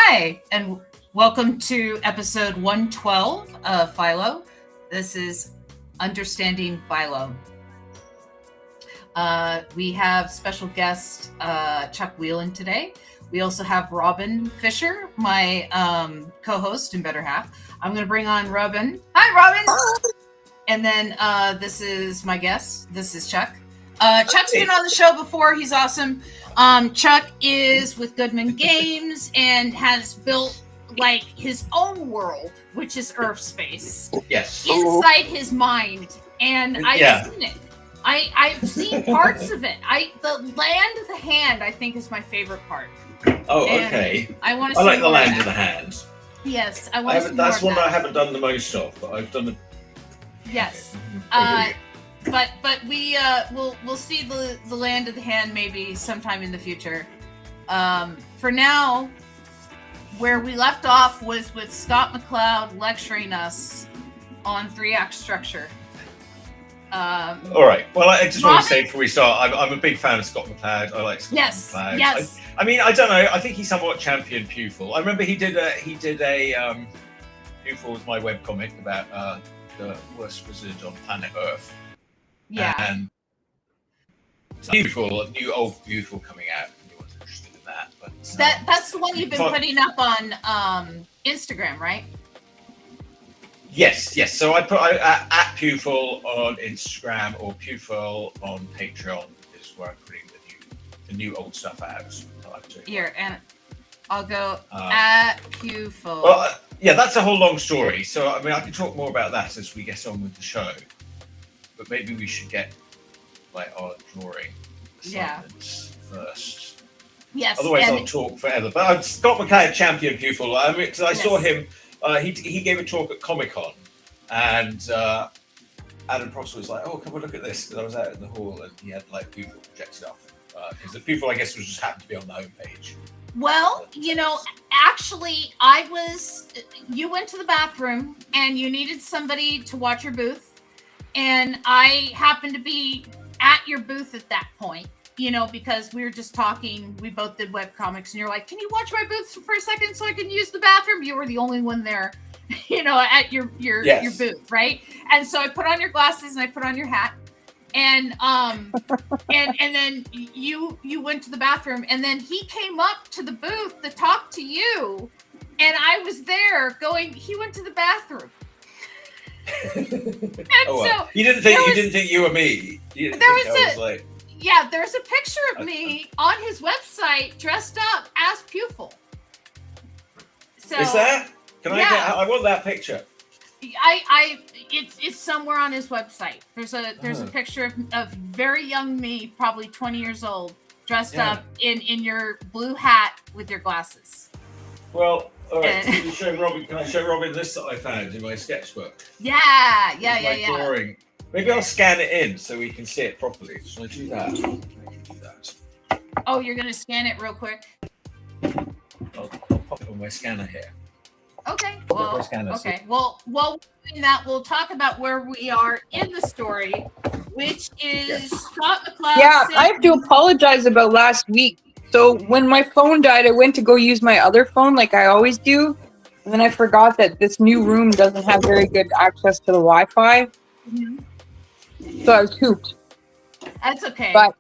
Hi, and welcome to episode 112 of Philo. This is Understanding Philo. We have special guest Chuck Whelan today. We also have Robin Fisher, my co-host and better half. I'm going to bring on Robin. Hi, Robin. Hi. And then this is my guest. This is Chuck. Chuck's been on the show before. He's awesome. Chuck is with Goodman Games and has built like his own world, which is Earth Space. Yes. Inside his mind. And I've seen it. I've seen parts of it. The land of the hand, I think, is my favorite part. Oh, And okay. I want to. I like the land of the hand. Yes, I want to. That's one that I haven't done the most of, but I've done it. Yes. But we'll see the land of the hand maybe sometime in the future. For now, where we left off was with Scott McCloud lecturing us on 3-act structure. All right. Well, I just want to say before we start, I'm a big fan of Scott McCloud. I like Scott McCloud. Yes. I mean, I don't know. I think he somewhat championed Pewful. I remember he did a Pewful was my webcomic about the worst wizard on planet Earth. Yeah. And Pewful, a new old Pewful coming out. If anyone's interested in that, but that's the one you've been putting up on Instagram, right? Yes. So I put at Pewful on Instagram or Pewful on Patreon is where I'm putting the new old stuff out. Here, and I'll go at Pewful. Well, that's a whole long story. So I mean, I can talk more about that as we get on with the show. But maybe we should get like our drawing assignments first. Yes. Otherwise, I'll talk forever. But Scott McCloud champion Pewful. I mean, because I saw him. He gave a talk at Comic-Con, and Adam Pross was like, "Oh, come and look at this." And I was out in the hall, and he had like Pewful projected up because the Pewful, I guess, was just happened to be on the homepage. Well, actually, you went to the bathroom, and you needed somebody to watch your booth. And I happened to be at your booth at that point, because we were just talking. We both did webcomics, and you're like, "Can you watch my booth for a second so I can use the bathroom?" You were the only one there, at your booth, right? And so I put on your glasses and I put on your hat, and and then you went to the bathroom, and then he came up to the booth to talk to you, and I was there going, he went to the bathroom. And so you didn't think you were me. There's a picture of me on his website dressed up as Pewful. So is that? I want that picture. It's somewhere on his website. There's a picture of very young me, probably 20 years old, dressed up in your blue hat with your glasses. Well, all right. Can I show Robin this that I found in my sketchbook? Yeah. Drawing. Maybe I'll scan it in so we can see it properly. Should I do that? Oh, you're gonna scan it real quick? I'll pop it on my scanner here. Okay. Well, Well, while we're doing that, we'll talk about where we are in the story, which is Scott McCloud. Yeah, I have to apologize about last week. So when my phone died, I went to go use my other phone like I always do. And then I forgot that this new room doesn't have very good access to the Wi-Fi. Mm-hmm. So I was hooped. That's okay. But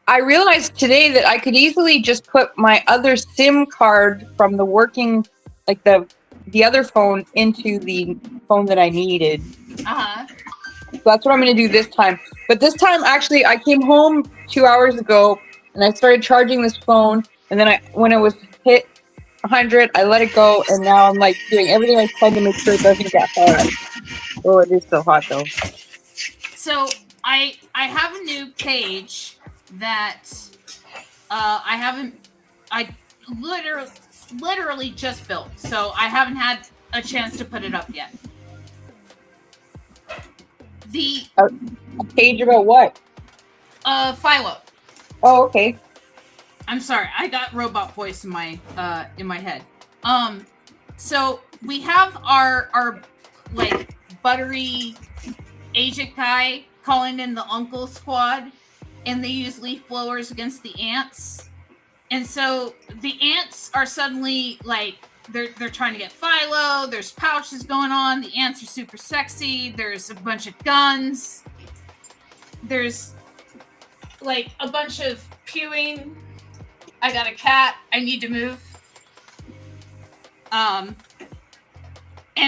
I realized today that I could easily just put my other SIM card from the working, like the other phone into the phone that I needed. Uh-huh. So that's what I'm going to do this time. But this time, actually, I came home 2 hours ago, and I started charging this phone, and then when it was hit 100, I let it go, and now I'm like doing everything I can to make sure it doesn't get hot. Oh, it is so hot though. So I have a new page that I literally just built, so I haven't had a chance to put it up yet. A page about what? Philo. Oh, okay. I'm sorry, I got robot voice in my head. So we have our like buttery agent guy calling in the uncle squad, and they use leaf blowers against the ants. And so the ants are suddenly like they're trying to get Philo. There's pouches going on. The ants are super sexy. There's a bunch of guns. There's like a bunch of pewing. I got a cat. I need to move. And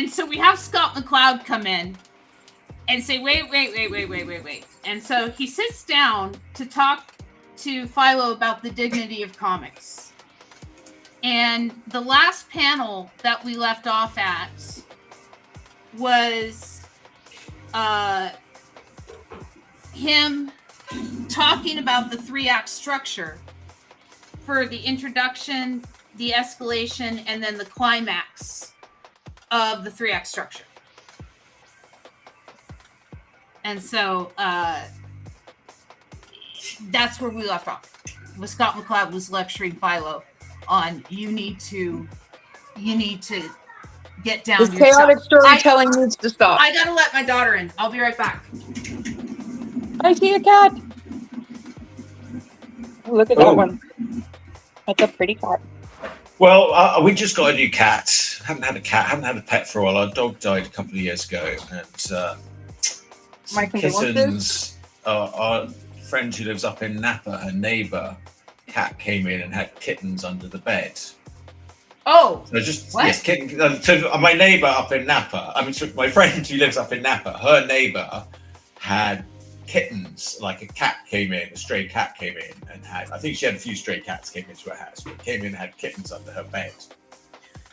so we have Scott McCloud come in and say, wait. And so he sits down to talk to Philo about the dignity of comics. And the last panel that we left off at was him talking about the 3-act structure for the introduction, the escalation, and then the climax of the 3-act structure. And so that's where we left off. With Scott McCloud was lecturing Philo on you need to get down This to yourself. chaotic storytelling needs to stop. I gotta let my daughter in. I'll be right back. I see a cat. Oh, look at that one. That's a pretty cat. Well, we just got a new cat. Haven't had a cat. Haven't had a pet for a while. Our dog died a couple of years ago, and My kittens. Our friend who lives up in Napa, her neighbour cat came in and had kittens under the bed. Oh, So just what? yes, kitten. So my neighbour up in Napa. I mean, so my friend who lives up in Napa. Her neighbour had kittens. Like a cat came in, a stray cat came in and had. I think she had a few stray cats came into her house, but came in and had kittens under her bed.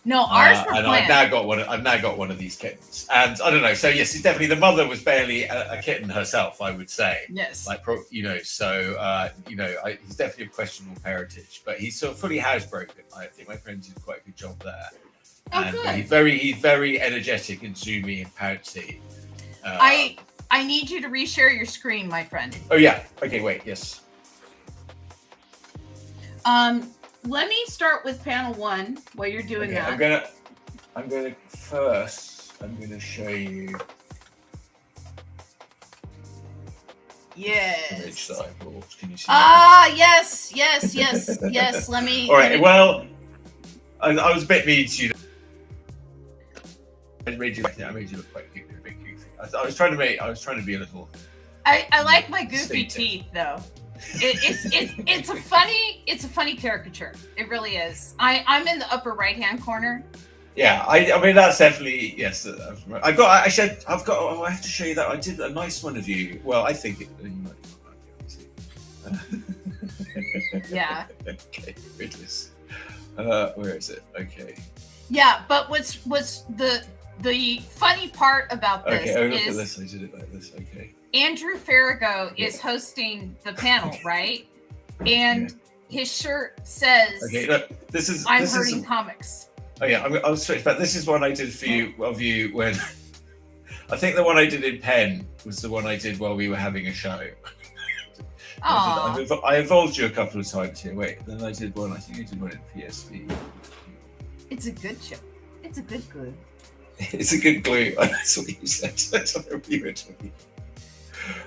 no, ours were And planned. I've now got one of these kittens, and I don't know. So yes, it's definitely the mother was barely a kitten herself, I would say. Yes. Like so he's definitely of questionable parentage, but he's sort of fully housebroken. I think my friend did quite a good job there. Oh, And good. he's very energetic and zoomy and pouncy. I need you to reshare your screen, my friend. Oh yeah. Okay. Wait. Yes. Let me start with panel 1 while you're doing Okay, that. I'm gonna first. I'm gonna show you the image Yes. that I brought. Can you see? Yes. Let me. All right. Well, I was a bit mean to you. I made you look quite cute, a bit goofy. I was trying to be a little. I like my goofy Distinctive. teeth though. It's a funny caricature. It really is. I'm in the upper right hand corner. Yeah, I mean that's definitely yes. I have to show you that I did a nice one of you. Well, I think it. You might not like it. Yeah. Okay, here it is. Where is it? Okay. Yeah, but what's the funny part about this Okay. Oh, look at is this. I did it like this. Okay. Andrew Farrago is hosting the panel, right? And his shirt says, Okay. Look, this is. "I'm this hurting is. comics." Oh yeah, I'll switch back. This is one I did for you of you when. I think the one I did in pen was the one I did while we were having a show. Aw. I involved you a couple of times here. Wait, then I did one. I think you did one in PSV. It's a good show. It's a good glue. It's a good glue. That's what you said. That's what you were talking.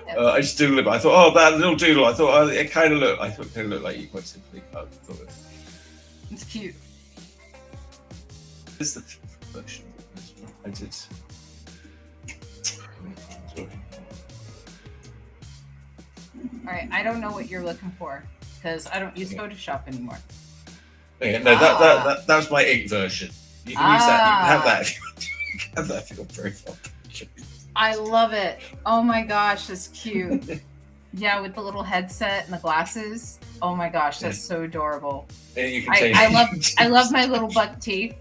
Yeah. I just doodled it. I thought, oh, that little doodle. I thought it kind of looked. I thought it kind of looked like you quite simply. I thought it. It's cute. This is the version I did. All right, I don't know what you're looking for because I don't use Photoshop anymore. Okay, no, that was my ink version. You can use that. You can have that. You can have that for your profile picture. I love it. Oh my gosh, that's cute. Yeah, with the little headset and the glasses. Oh my gosh, that's so adorable. And you can change I love my little buck teeth.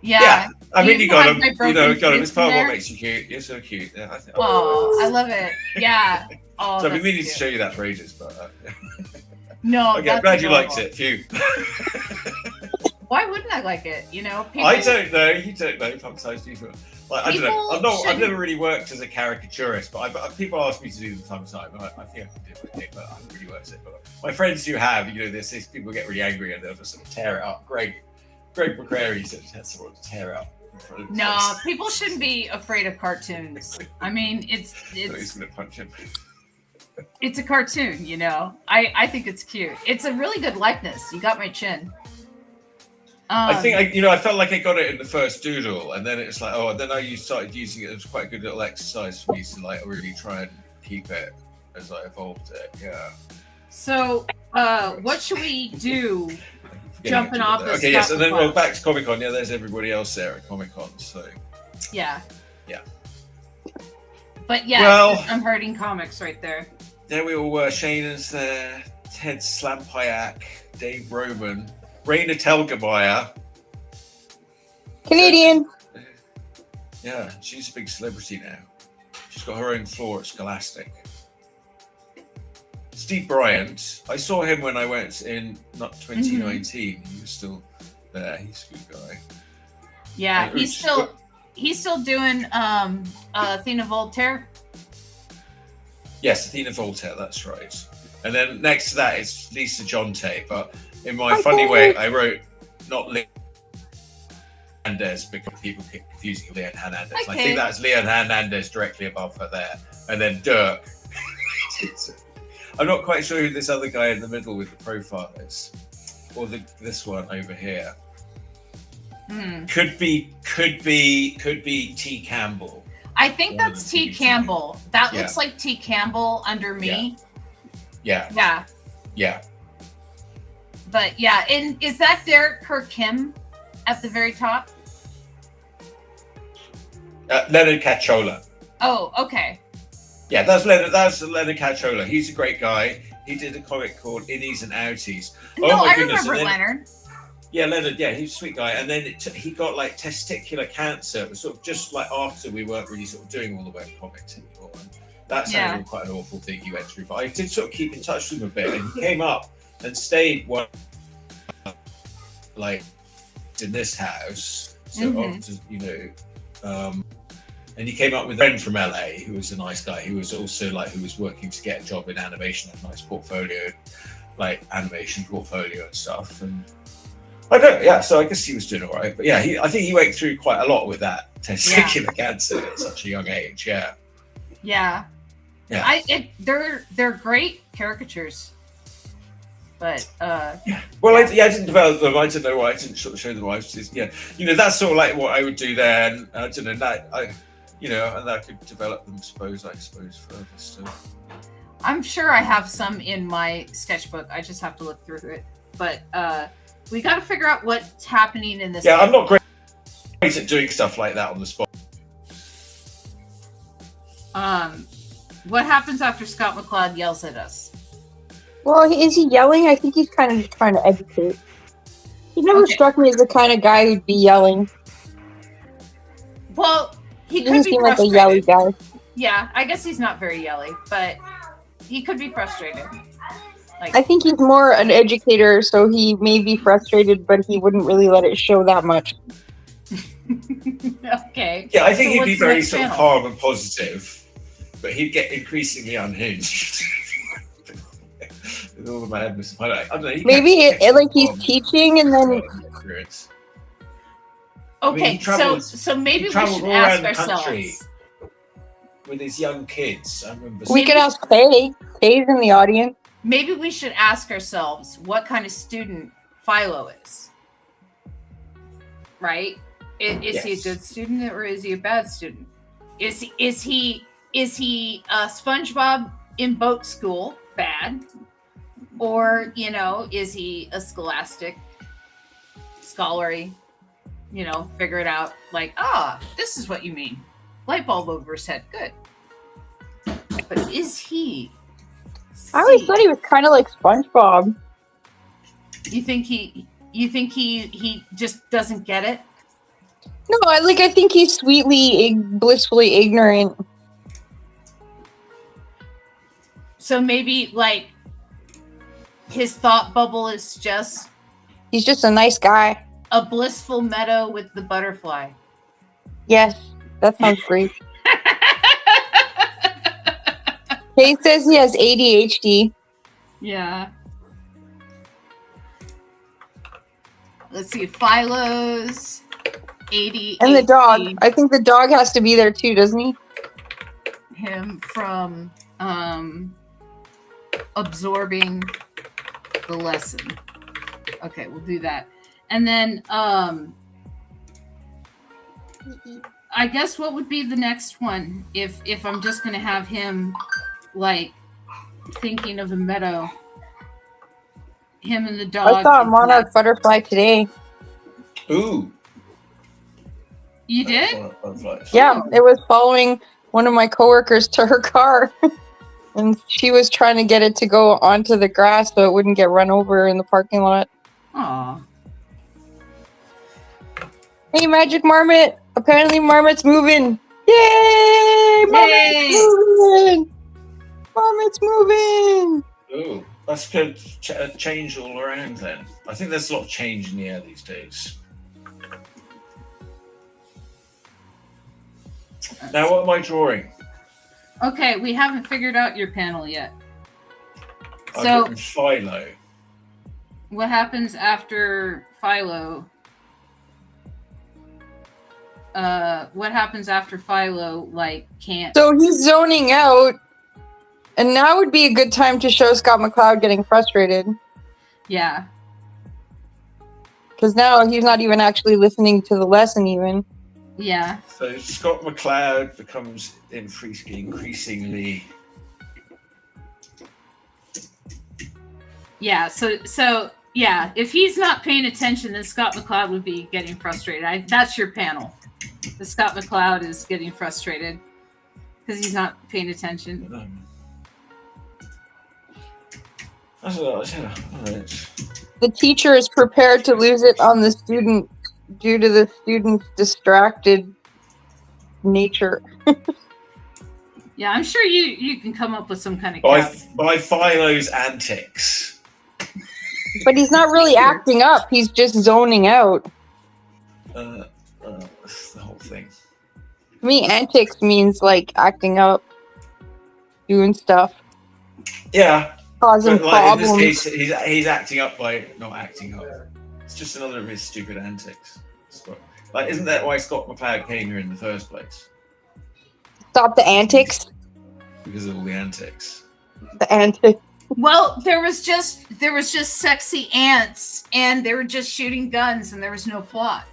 Yeah. Yeah, I mean, you got have him. my You broken know, got him. teeth It's part of in what there. makes you cute. You're so cute. Yeah, I think. Oh, I love it. Yeah. Oh, So I've been that's meaning to cute. show you that for ages, but No, okay, I'm that's glad you liked adorable. it. Phew. Why wouldn't I like it? You know, people, I don't know. You don't know. Sometimes people. Like, I don't know. People I've never really worked as a caricaturist, but people ask me to do them time to time. I think I can do it, but I haven't really worked it. But my friends who have, you know, these people get really angry and they'll just sort of tear it up. Greg McCrary said had someone to tear it up. In front of his No, face. people shouldn't be afraid of cartoons. I mean, I thought he was it's going to punch him. It's a cartoon, you know. I think it's cute. It's a really good likeness. You got my chin. I think I felt like I got it in the first doodle, and then it's like, oh, and then I started using it. It was quite a good little exercise for me to like really try and keep it as I evolved it. Yeah. So, what should we do? Jumping off the okay, yes, and then we're back to Comic Con. Yeah, there's everybody else there at Comic Con. So. Yeah. Yeah. But yeah, well, I'm hurting comics right there. There we all were. Shayna's there. Ted Slampyak, Dave Roman, Raina Telgemeier. Canadian. Yeah, she's a big celebrity now. She's got her own floor at Scholastic. Steve Bryant. I saw him when I went in 2019. He was still there. He's a good guy. Yeah, he's still doing Athena Voltaire. Yes, Athena Voltaire, that's right. And then next to that is Lisa Jonte, but in my funny way, I wrote not Leon Hernandez because people keep confusing Leon Hernandez. Okay. I think that's Leon Hernandez directly above her there. And then Dirk. I'm not quite sure who this other guy in the middle with the profile is. Or this one over here. Could be T. Campbell. I think that's T. Campbell. That looks like T. Campbell under me. Yeah. Yeah. Yeah. But yeah, and is that Derek Kim at the very top? Leonard Cacciola. Oh, okay. Yeah, that's Leonard Cacciola. He's a great guy. He did a comic called Innies and Outies. No, oh my I goodness. Remember Leonard. Yeah, Leonard, yeah, he's a sweet guy. And then he got like testicular cancer. It was sort of just like after we weren't really sort of doing all the web comics anymore. And that sounded quite an awful thing he went through. But I did sort of keep in touch with him a bit. And he came up and stayed like in this house. So after, and he came up with a friend from LA who was a nice guy. He was also who was working to get a job in animation, a nice portfolio, like animation portfolio and stuff. And so I guess he was doing all right. But yeah, I think he went through quite a lot with that testicular cancer at such a young age. Yeah. Yeah. Yeah. They're great caricatures. But well, I didn't develop them. I don't know why I didn't sort of show them. I was just, that's sort of like what I would do there. And I don't know that and I could develop them. I suppose further still. I'm sure I have some in my sketchbook. I just have to look through it. But we got to figure out what's happening in this. Yeah, I'm not great at doing stuff like that on the spot. What happens after Scott McCloud yells at us? Well, is he yelling? I think he's kind of just trying to educate. He never struck me as the kind of guy who'd be yelling. Well, he could doesn't be seem frustrated. like a yelly guy. Yeah, I guess he's not very yelly, but he could be frustrated. I think he's more an educator, so he may be frustrated, but he wouldn't really let it show that much. Okay. Yeah, I think he'd be very sort of calm and positive, but he'd get increasingly unhinged. With all the madness. I don't know. Maybe he's teaching and then. Okay, so maybe we should ask ourselves. With his young kids, I remember. We could ask Faye. Faye's in the audience. Maybe we should ask ourselves what kind of student Philo is. Right? Is he a good student or is he a bad student? Is he a SpongeBob in boat school? Bad. Or, is he a scholastic, scholarly, figure it out like, this is what you mean. Light bulb over his head. Good. But is he? I always thought he was kind of like SpongeBob. You think he just doesn't get it? No, I think he's sweetly, blissfully ignorant. So maybe his thought bubble is just... He's just a nice guy. A blissful meadow with the butterfly. Yes, that sounds great. He says he has ADHD. Yeah. Let's see, Philo's ADHD. And the dog. I think the dog has to be there too, doesn't he? Him from absorbing the lesson. Okay, we'll do that. And then I guess what would be the next one if I'm just gonna have him like thinking of a meadow. Him and the dog. I saw a monarch butterfly today. Ooh. You did? Yeah, it was following one of my coworkers to her car. And she was trying to get it to go onto the grass so it wouldn't get run over in the parking lot. Aw. Hey, Magic Marmot! Apparently Marmot's moving! Yay! Marmot's moving! Marmot's moving! Ooh, that's good. Change all around then. I think there's a lot of change in the air these days. Now, what am I drawing? Okay, we haven't figured out your panel yet. I've written Philo. What happens after Philo? What happens after Philo, like, can't... So he's zoning out, and now would be a good time to show Scott McCloud getting frustrated. Yeah. Because now he's not even actually listening to the lesson even. Yeah. So Scott McCloud becomes increasingly... Yeah, so yeah, if he's not paying attention, then Scott McCloud would be getting frustrated. That's your panel. The Scott McCloud is getting frustrated because he's not paying attention. That's all right. The teacher is prepared to lose it on the student due to the student's distracted nature. Yeah, I'm sure you can come up with some kind of by Philo's antics. But he's not really acting up. He's just zoning out. That's the whole thing. To me, antics means like acting up, doing stuff. Yeah. Causing problems. In this case, he's acting up by not acting up. It's just another of his stupid antics. Like, isn't that why Scott McCloud came here in the first place? Stop the antics. Because of all the antics. The antics. Well, there was just sexy ants, and they were just shooting guns, and there was no plot.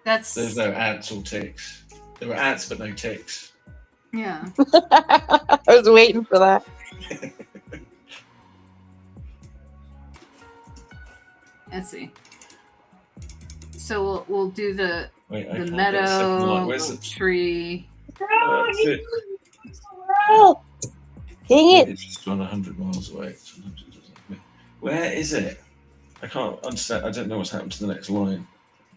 There's no ants or ticks. There were ants, but no ticks. Yeah. I was waiting for that. Let's see. So we'll do the Wait, meadow, tree. Dang it! It's just gone 100 miles away. Where is it? I can't understand. I don't know what's happened to the next line.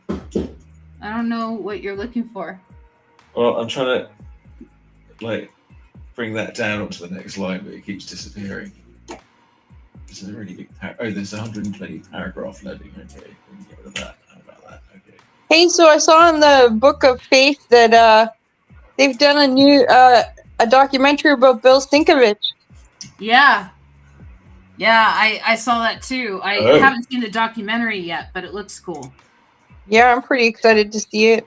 I don't know what you're looking for. Well, I'm trying to bring that down onto the next line, but it keeps disappearing. It's a really big there's 120 paragraph loading. Okay, we can get rid of that. How about that? Okay. Hey, so I saw in the Book of Faith that they've done a new a documentary about Bill Sinkovich. Yeah. Yeah, I saw that too. I haven't seen the documentary yet, but it looks cool. Yeah, I'm pretty excited to see it.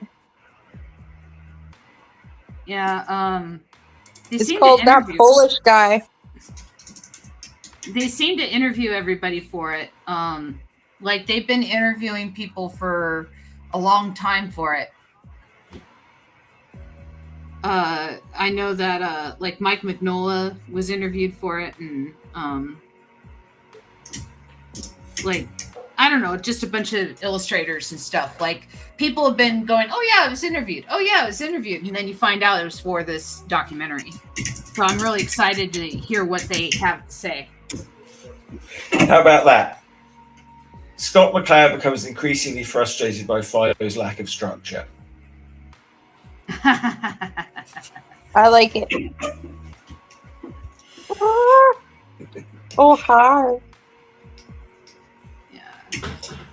Yeah, it's called That Polish Guy. They seem to interview everybody for it. Like they've been interviewing people for a long time for it. I know that like Mike Mignola was interviewed for it, and like I don't know, just a bunch of illustrators and stuff. Like people have been going, "Oh yeah, I was interviewed. Oh yeah, I was interviewed," and then you find out it was for this documentary. So I'm really excited to hear what they have to say. How about that? Scott McCloud becomes increasingly frustrated by Philo's lack of structure. I like it. Oh, hi. Yeah.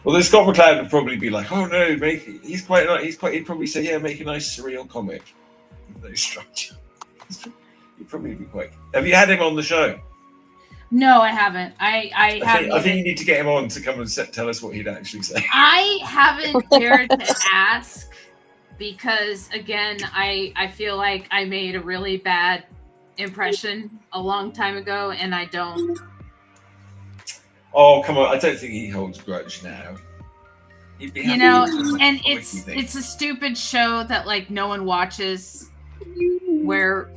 Well, then Scott McCloud would probably be like, "Oh no, he'd probably say, yeah, make a nice surreal comic with no structure." He'd probably be quite. Have you had him on the show? No, I haven't. I haven't. I think you need to get him on to come and tell us what he'd actually say. I haven't dared to ask because, again, I feel like I made a really bad impression a long time ago, and I don't. Oh, come on. I don't think he holds a grudge now. He'd be You happy know, with the and wiki thing. it's a stupid show that like no one watches, where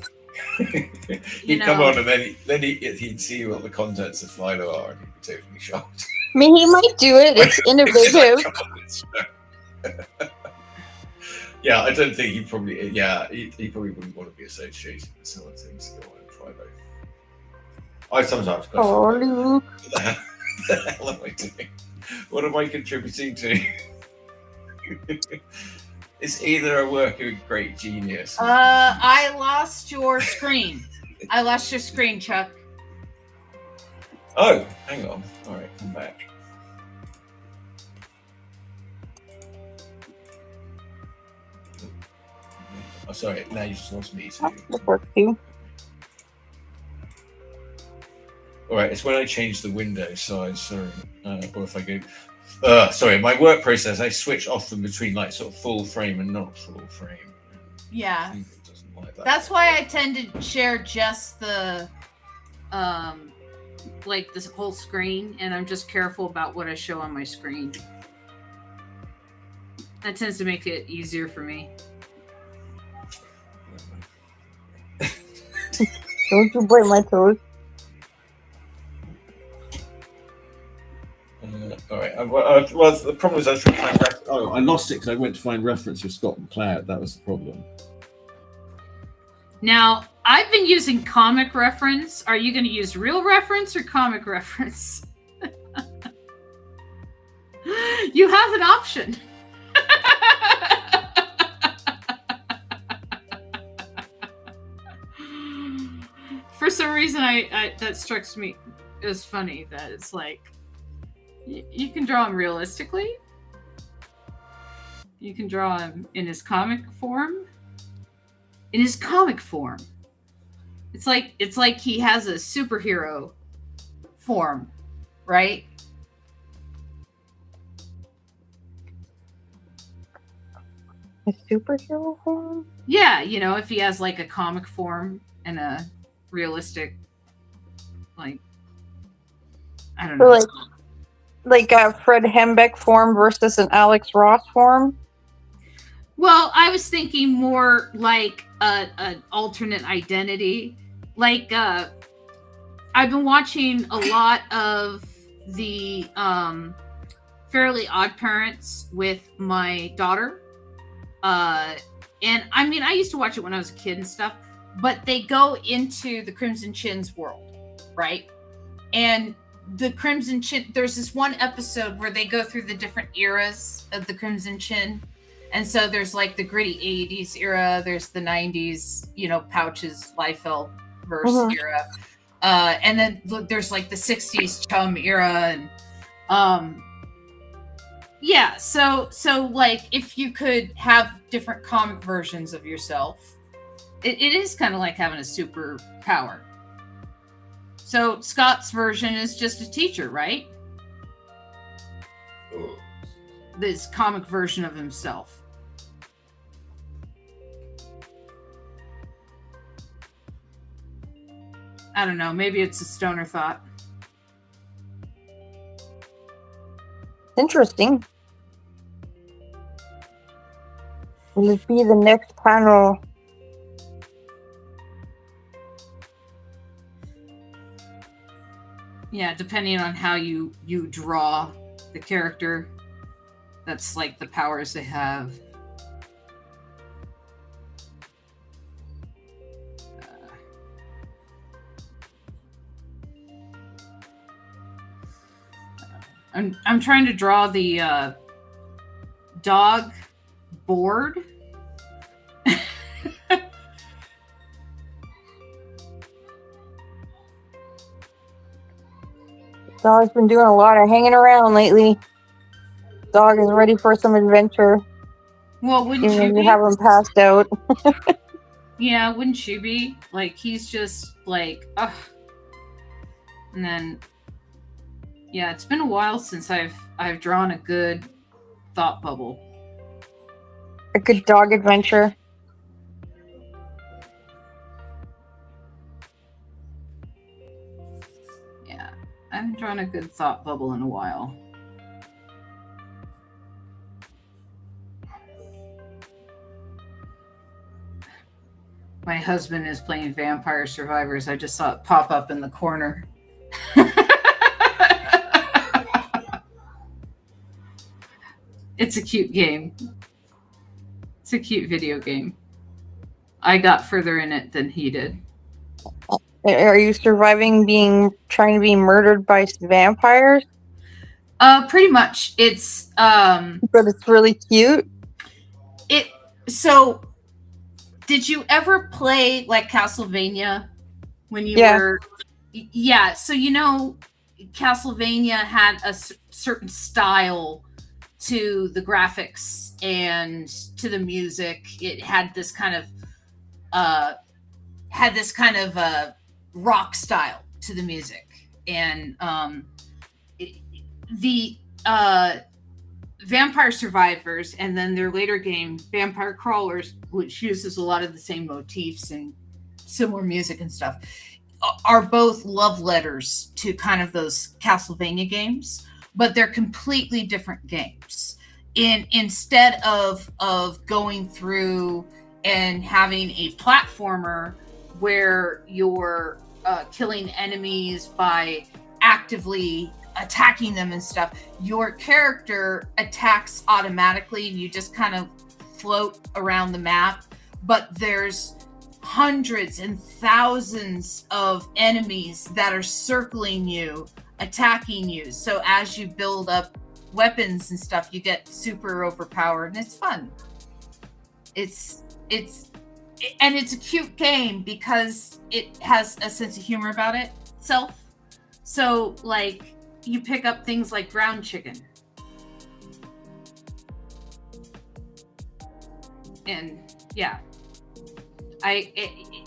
He'd come know. on and then he'd see what the contents of Philo are and he'd be totally shocked. I mean, he might do it. It's innovative. Yeah, I don't think he probably. Yeah, he probably wouldn't want to be associated with some of the things that go on in Philo. I sometimes question Oh, Luke. what the hell am I doing? What am I contributing to? It's either a work of great genius. I lost your screen. I lost your screen, Chuck. Oh, hang on. All right, come back. Oh, sorry. Now you just lost me too. That works too. All right, it's when I change the window size. Sorry, or if I go. Sorry, my work process. I switch often between like sort of full frame and not full frame. Yeah. It doesn't like that. That's why I tend to share just the like this whole screen, and I'm just careful about what I show on my screen. That tends to make it easier for me. Don't you break my toes. All right. Well, the problem is I was trying to find. I lost it because I went to find reference with Scott McCloud. That was the problem. Now, I've been using comic reference. Are you going to use real reference or comic reference? You have an option. For some reason, I that strikes me as funny that it's like you can draw him realistically. You can draw him in his comic form. In his comic form, it's like he has a superhero form, right? A superhero form? Yeah, you know, if he has like a comic form and a realistic, like, I don't know. So like a Fred Hembeck form versus an Alex Ross form? Well, I was thinking more like an alternate identity. Like, I've been watching a lot of the Fairly Odd Parents with my daughter. And I mean, I used to watch it when I was a kid and stuff, but they go into the Crimson Chin's world, right? And the Crimson Chin, there's this one episode where they go through the different eras of the Crimson Chin. And so there's like the gritty 80s era, there's the 90s, you know, Pouches, Liefeld verse era. And then there's like the 60s Chum era. And yeah, so like if you could have different comic versions of yourself, it is kind of like having a superpower. So Scott's version is just a teacher, right? This comic version of himself. I don't know. Maybe it's a stoner thought. Interesting. Will it be the next panel? Yeah, depending on how you draw the character, that's like the powers they have. I'm trying to draw the dog board. Dog's been doing a lot of hanging around lately. Dog is ready for some adventure. Well, wouldn't you Even be? you have him passed out. Yeah, wouldn't you be? Like, he's just like, ugh. And then, yeah, it's been a while since I've drawn a good thought bubble. A good dog adventure. haven't drawn a good thought bubble in a while. My husband is playing Vampire Survivors. I just saw it pop up in the corner. It's a cute game. It's a cute video game. I got further in it than he did. Are you surviving trying to be murdered by vampires? Pretty much. It's But it's really cute. So did you ever play like Castlevania when you were? Yeah. So Castlevania had a certain style to the graphics and to the music. It had this kind of rock style to the music, and the Vampire Survivors, and then their later game Vampire Crawlers, which uses a lot of the same motifs and similar music and stuff, are both love letters to kind of those Castlevania games, but they're completely different games. Instead of going through and having a platformer where you're killing enemies by actively attacking them and stuff, your character attacks automatically and you just kind of float around the map. But there's hundreds and thousands of enemies that are circling you, attacking you. So as you build up weapons and stuff, you get super overpowered, and it's fun. It's a cute game because it has a sense of humor about itself. So like you pick up things like ground chicken, and yeah,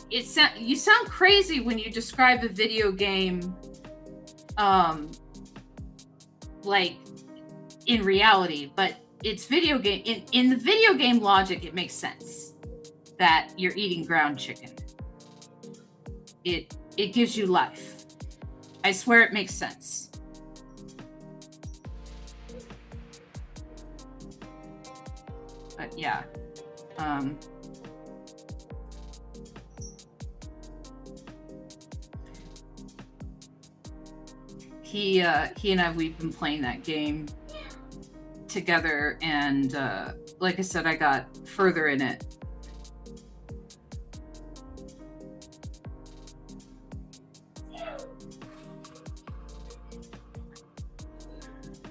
you sound crazy when you describe a video game like in reality, but it's video game. In the video game logic, it makes sense that you're eating ground chicken. It gives you life. I swear it makes sense. But yeah. He and I, we've been playing that game together, and like I said, I got further in it.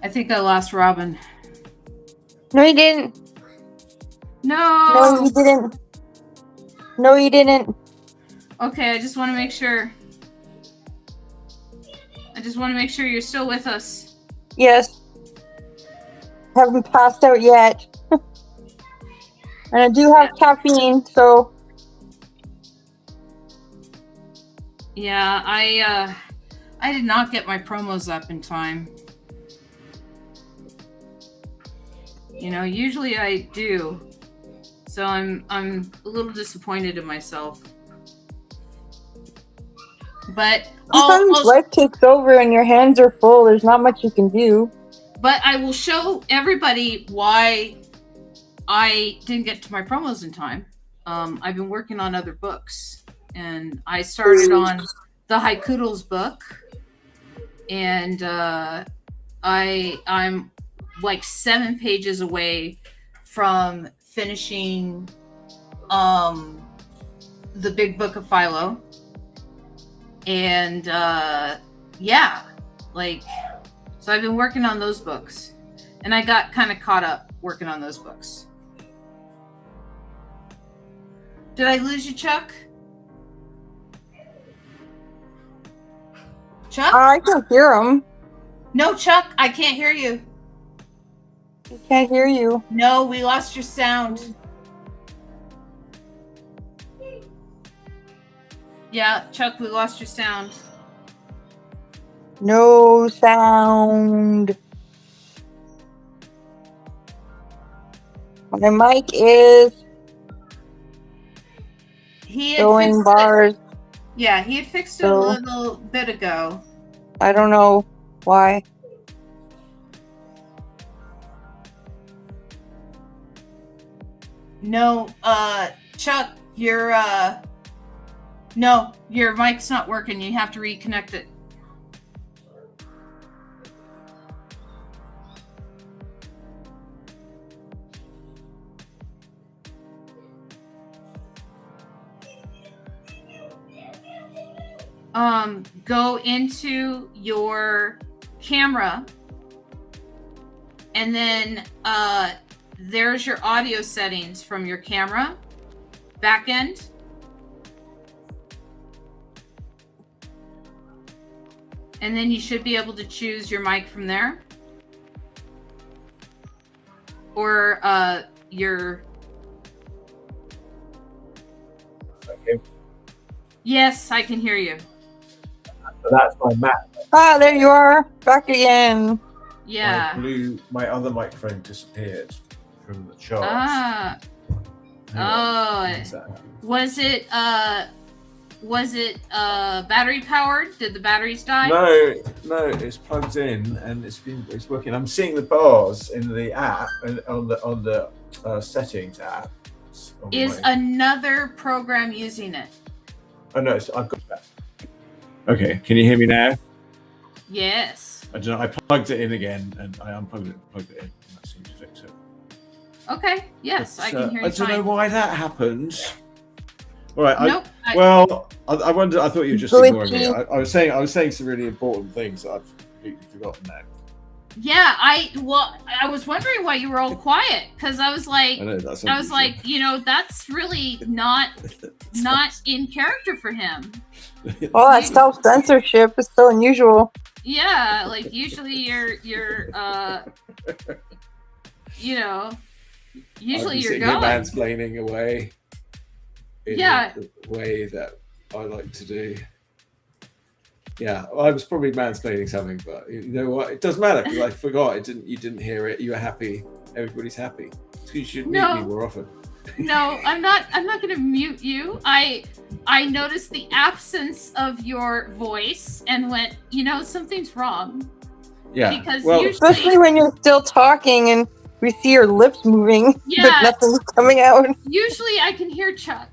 I think I lost Robin. No, you didn't. No, you didn't. No, you didn't. Okay, I just want to make sure. You're still with us. Yes. Haven't passed out yet. And I do have caffeine, so. Yeah, I did not get my promos up in time. Usually I do. So I'm a little disappointed in myself. But sometimes life takes over and your hands are full. There's not much you can do. But I will show everybody why I didn't get to my promos in time. I've been working on other books, and I started on the Haikudos book, and I'm like 7 pages away from finishing the big book of Philo. And so I've been working on those books, and I got kind of caught up working on those books. Did I lose you, Chuck? Chuck? I can hear him. No, Chuck, I can't hear you. I can't hear you. No, we lost your sound. Yeah, Chuck, we lost your sound. No sound. My mic is showing bars. Yeah, he had fixed it a little bit ago. I don't know. Why? No, Chuck, no, your mic's not working. You have to reconnect it. Go into your camera, and then there's your audio settings from your camera back end. And then you should be able to choose your mic from there. Or your... Okay. Yes, I can hear you. So that's my map. Ah, there you are. Back again. Yeah. My other microphone disappeared from the chart. Ah. Oh. Was it battery powered? Did the batteries die? No, it's plugged in and it's working. I'm seeing the bars in the app and on the settings app. Is another program using it? Oh no, I've got that. Okay, can you hear me now? Yes. I don't know. I plugged it in again and I unplugged it, plugged it in, and that seemed to fix it. Okay. Yes, I can hear you. I don't know fine. why that happened. All right. Nope. I wonder. I thought you were just ignoring me. I was saying some really important things that I've completely forgotten now. Yeah, I was wondering why you were all quiet, because I was like, that's really not in character for him. Well, that self-censorship is so unusual. Yeah, like usually you're usually you're going mansplaining away. In the way that I like to do. Yeah, I was probably mansplaining something, but you know what? It doesn't matter because I forgot. You didn't hear it. You were happy. Everybody's happy. You should mute me more often. No, I'm not going to mute you. I noticed the absence of your voice and went, something's wrong. Yeah. Because especially when you're still talking and we see your lips moving, but nothing's coming out. Usually I can hear Chuck,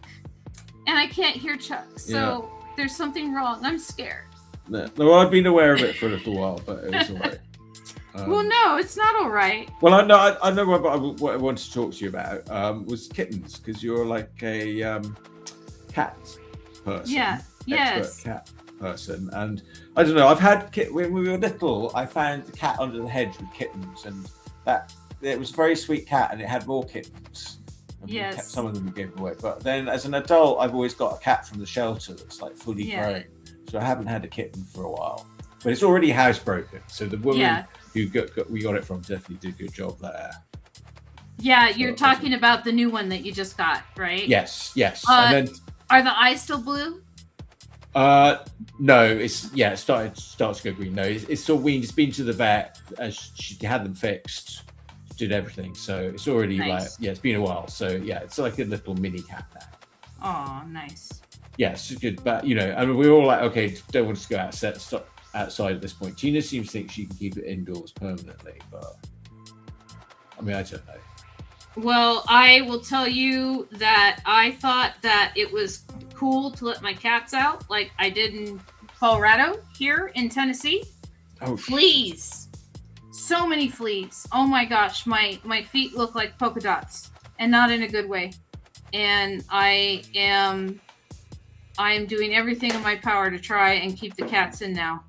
and I can't hear Chuck. So there's something wrong. I'm scared. No, I've been aware of it for a little while, but it was all right. Well, no, it's not all right. Well, I know what I wanted to talk to you about was kittens, because you're like a cat person. Yeah. Yes. Expert cat person, and I don't know. I've had when we were little. I found the cat under the hedge with kittens, and it was a very sweet cat, and it had more kittens. And we kept some of them we gave away. But then, as an adult, I've always got a cat from the shelter that's like fully grown. So I haven't had a kitten for a while, but it's already housebroken. So the woman who we got it from definitely did a good job there. Yeah, you're talking about the new one that you just got, right? Yes. And then, are the eyes still blue? No, it starts to go green. No, it's still weaned. It's been to the vet as she had them fixed, did everything. So it's already it's been a while. So it's like a little mini cat now. Oh, nice. Yes, good, but I mean, we're all like, okay, don't want to go outside at this point. Tina seems to think she can keep it indoors permanently, but I mean, I don't know. Well, I will tell you that I thought that it was cool to let my cats out, like I did in Colorado, here in Tennessee. Oh, fleas! So many fleas! Oh my gosh, my feet look like polka dots, and not in a good way. And I am doing everything in my power to try and keep the cats in now.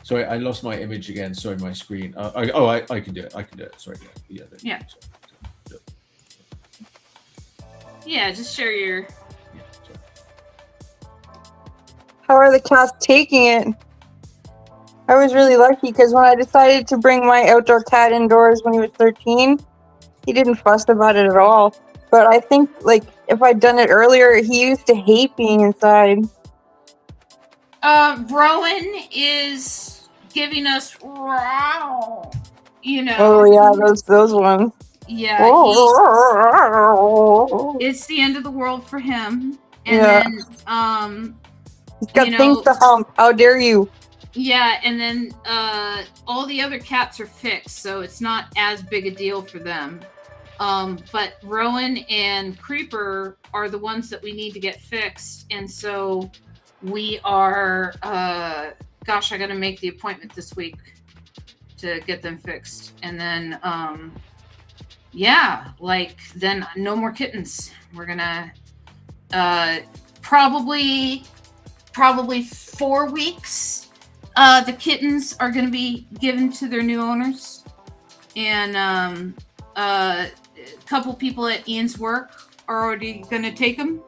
Sorry, I lost my image again. Sorry, my screen. I can do it. Sorry. Yeah. Yeah, just share your... How are the cats taking it? I was really lucky because when I decided to bring my outdoor cat indoors when he was 13, he didn't fuss about it at all. But I think, if I'd done it earlier, he used to hate being inside. Rowan is giving us wow. Oh yeah, those ones. Yeah, it's the end of the world for him. And then he's got things to hump. How dare you? Yeah, and then all the other cats are fixed, so it's not as big a deal for them. But Rowan and Creeper are the ones that we need to get fixed, and so we are. Gosh, I got to make the appointment this week to get them fixed, and then yeah, like then no more kittens. We're gonna probably 4 weeks. The kittens are going to be given to their new owners, and a couple people at Ian's work are already going to take them,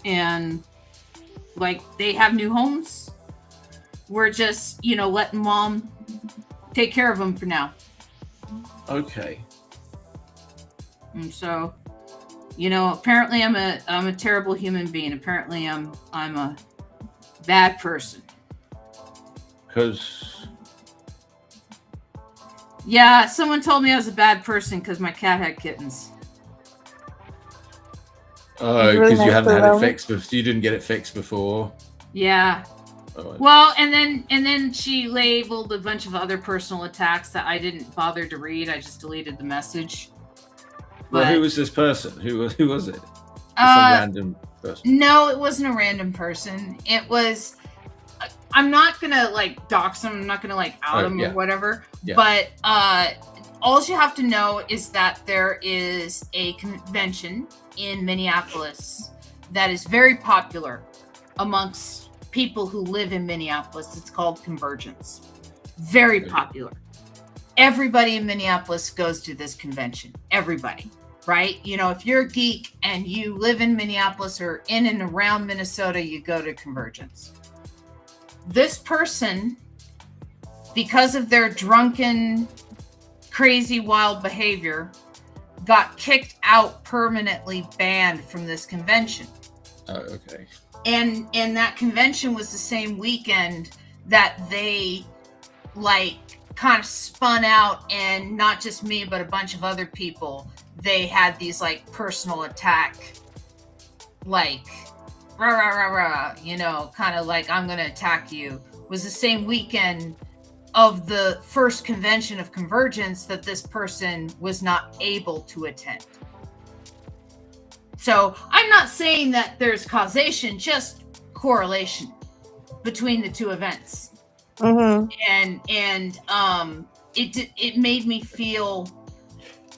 and like they have new homes. We're just, letting mom take care of them for now. Okay. And so, apparently I'm a terrible human being. Apparently I'm a bad person. Because yeah, someone told me I was a bad person because my cat had kittens. oh, because you hadn't had it fixed, but you didn't get it fixed before. Yeah. Oh, Well, and then she labeled a bunch of other personal attacks that I didn't bother to read. I just deleted the message. well, But who was this person? Who was it? Some random person. no, it wasn't a random person. It was. I'm not gonna like dox him. I'm not gonna like out him or whatever. Yeah. But all you have to know is that there is a convention in Minneapolis that is very popular amongst people who live in Minneapolis. It's called Convergence. Very popular. Everybody in Minneapolis goes to this convention. Everybody, right? If you're a geek and you live in Minneapolis or in and around Minnesota, you go to Convergence. This person, because of their drunken, crazy, wild behavior, got kicked out, permanently banned from this convention. Oh, okay. And that convention was the same weekend that they kind of spun out, and not just me, but a bunch of other people. They had these personal attack, rah, rah, rah, rah, kind of like, I'm going to attack you. Was the same weekend of the first convention of Convergence that this person was not able to attend. So I'm not saying that there's causation, just correlation between the two events. Mm-hmm. And it made me feel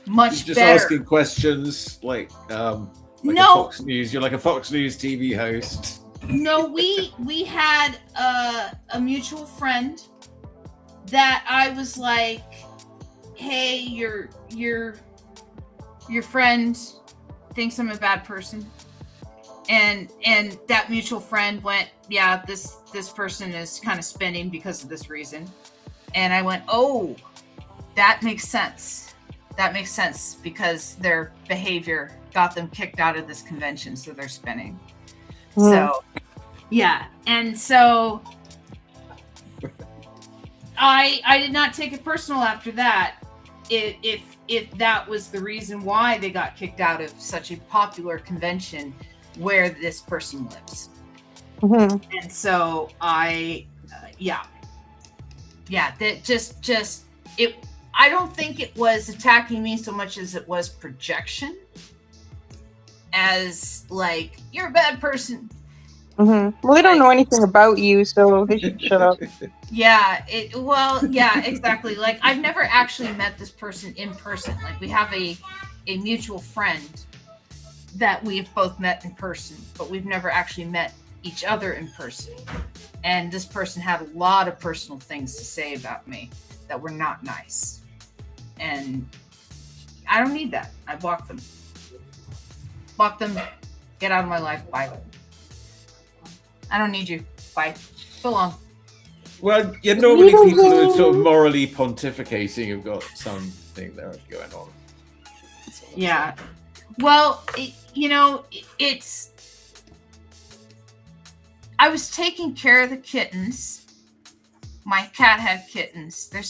much Just better. asking questions like No. Fox News. You're like a Fox News TV host. No, we had a mutual friend that I was like, hey, your friend thinks I'm a bad person. And that mutual friend went, yeah, this person is kind of spinning because of this reason. And I went, oh, that makes sense. That makes sense because their behavior got them kicked out of this convention, so they're spinning. Mm. So, yeah. And so I did not take it personal after that. If that was the reason why they got kicked out of such a popular convention where this person lives. Mm-hmm. And so that just it. I don't think it was attacking me so much as it was projection, as like, you're a bad person. Mm-hmm. Well, they don't know anything about you, so they should shut up. Yeah, exactly. Like, I've never actually met this person in person. Like, we have a mutual friend that we've both met in person, but we've never actually met each other in person. And this person had a lot of personal things to say about me that were not nice. And I don't need that. I blocked them. Block them. Get out of my life. Bye. I don't need you. Bye. So long. Well, yeah, normally people who are sort of morally pontificating have got something there going on. Yeah. Well, it's. I was taking care of the kittens. My cat had kittens. There's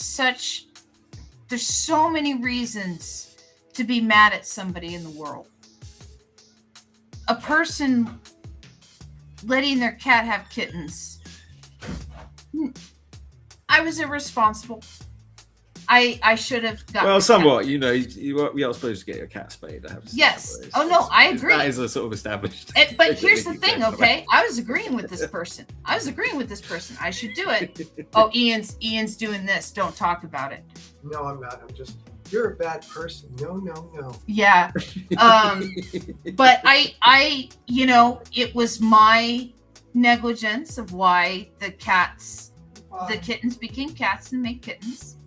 so many reasons to be mad at somebody in the world. A person letting their cat have kittens, I was irresponsible. I should have gotten. Well, somewhat. You are supposed to get your cat spayed. I have to say Yes. that, Oh no, I agree. That is a sort of established. But here's the thing, okay? I was agreeing with this person. I should do it. Oh, Ian's doing this. Don't talk about it. No, I'm not. I'm just. You're a bad person. No. Yeah. But I it was my negligence of why the kittens became cats and made kittens.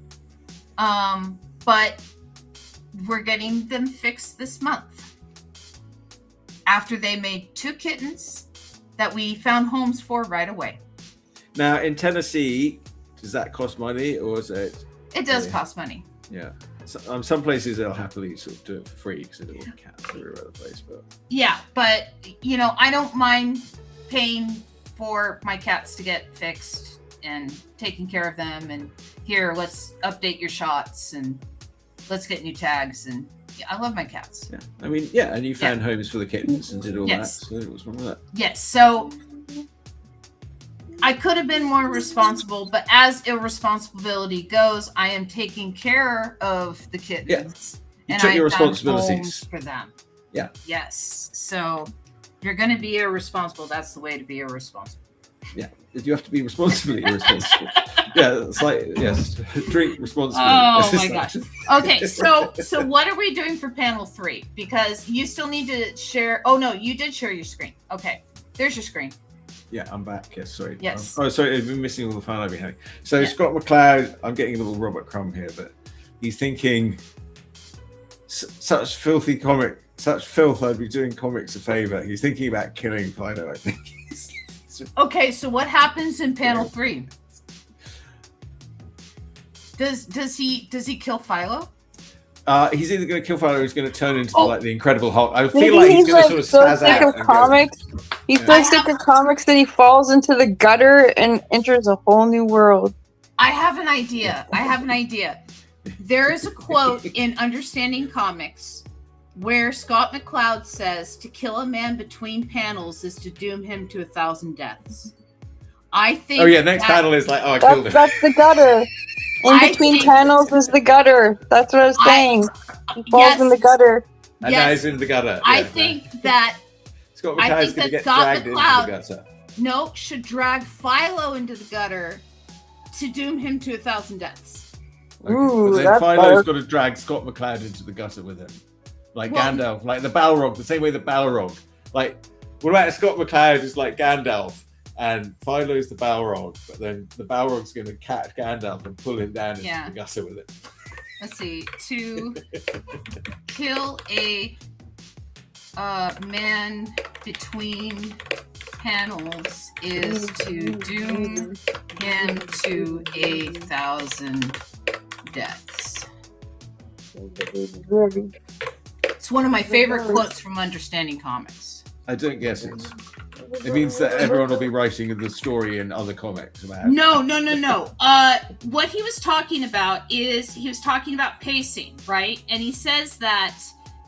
But we're getting them fixed this month. After they made 2 kittens that we found homes for right away. Now, in Tennessee, does that cost money, or is it? It does cost money. Yeah. So, some places they'll happily sort of do it for free because they don't want cats everywhere the place. But yeah, but I don't mind paying for my cats to get fixed and taking care of them. And here, let's update your shots and let's get new tags. And I love my cats. Yeah, I mean, yeah, and you found homes for the kittens and did all that. So what's wrong with that? Yes. So I could have been more responsible, but as irresponsibility goes, I am taking care of the kittens. You and took I your found responsibilities homes for them. Yeah. Yes. So you're going to be irresponsible. That's the way to be irresponsible. Yeah. You have to be responsibly irresponsible. Yeah, it's like, yes, drink responsibly. Oh my gosh. Okay, so what are we doing for panel 3? Because you still need to share. Oh no, you did share your screen. Okay, there's your screen. Yeah, I'm back. Yes, sorry. Yes. Sorry, I've been missing all the fun I've been having. So Scott McCloud, I'm getting a little Robert Crumb here, but he's thinking such filth, I'd be doing comics a favor. He's thinking about killing Philo, I think. Okay, so what happens in panel 3? Does he kill Philo? He's either going to kill Philo or he's going to turn into like the Incredible Hulk. I Maybe feel like he's going to sort of so spaz sick out. of comics. He's so sick of comics that he falls into the gutter and enters a whole new world. I have an idea. There is a quote in Understanding Comics where Scott McCloud says to kill a man between panels is to doom him to 1,000 deaths. I think. Oh yeah, next panel is like, I killed him. That's the gutter. In between panels is the gutter. That's what I was saying. He falls in the gutter. And now he's in the gutter. I think that Scott McCloud's going to get dragged into the gutter. No, should drag Philo into the gutter to doom him to 1,000 deaths. Okay. Ooh, but then Philo's got to drag Scott McCloud into the gutter with him. Like Gandalf, like the Balrog, the same way the Balrog. Like, what about Scott McCloud is like Gandalf and Philo's the Balrog, but then the Balrog's going to catch Gandalf and pull him down into the gutter with it. Let's see. To kill a man between panels is to doom him to 1,000 deaths. It's one of my favorite quotes from Understanding Comics. I don't guess it. It means that everyone will be writing the story in other comics about. No. What he was talking about is he was talking about pacing, right? And he says that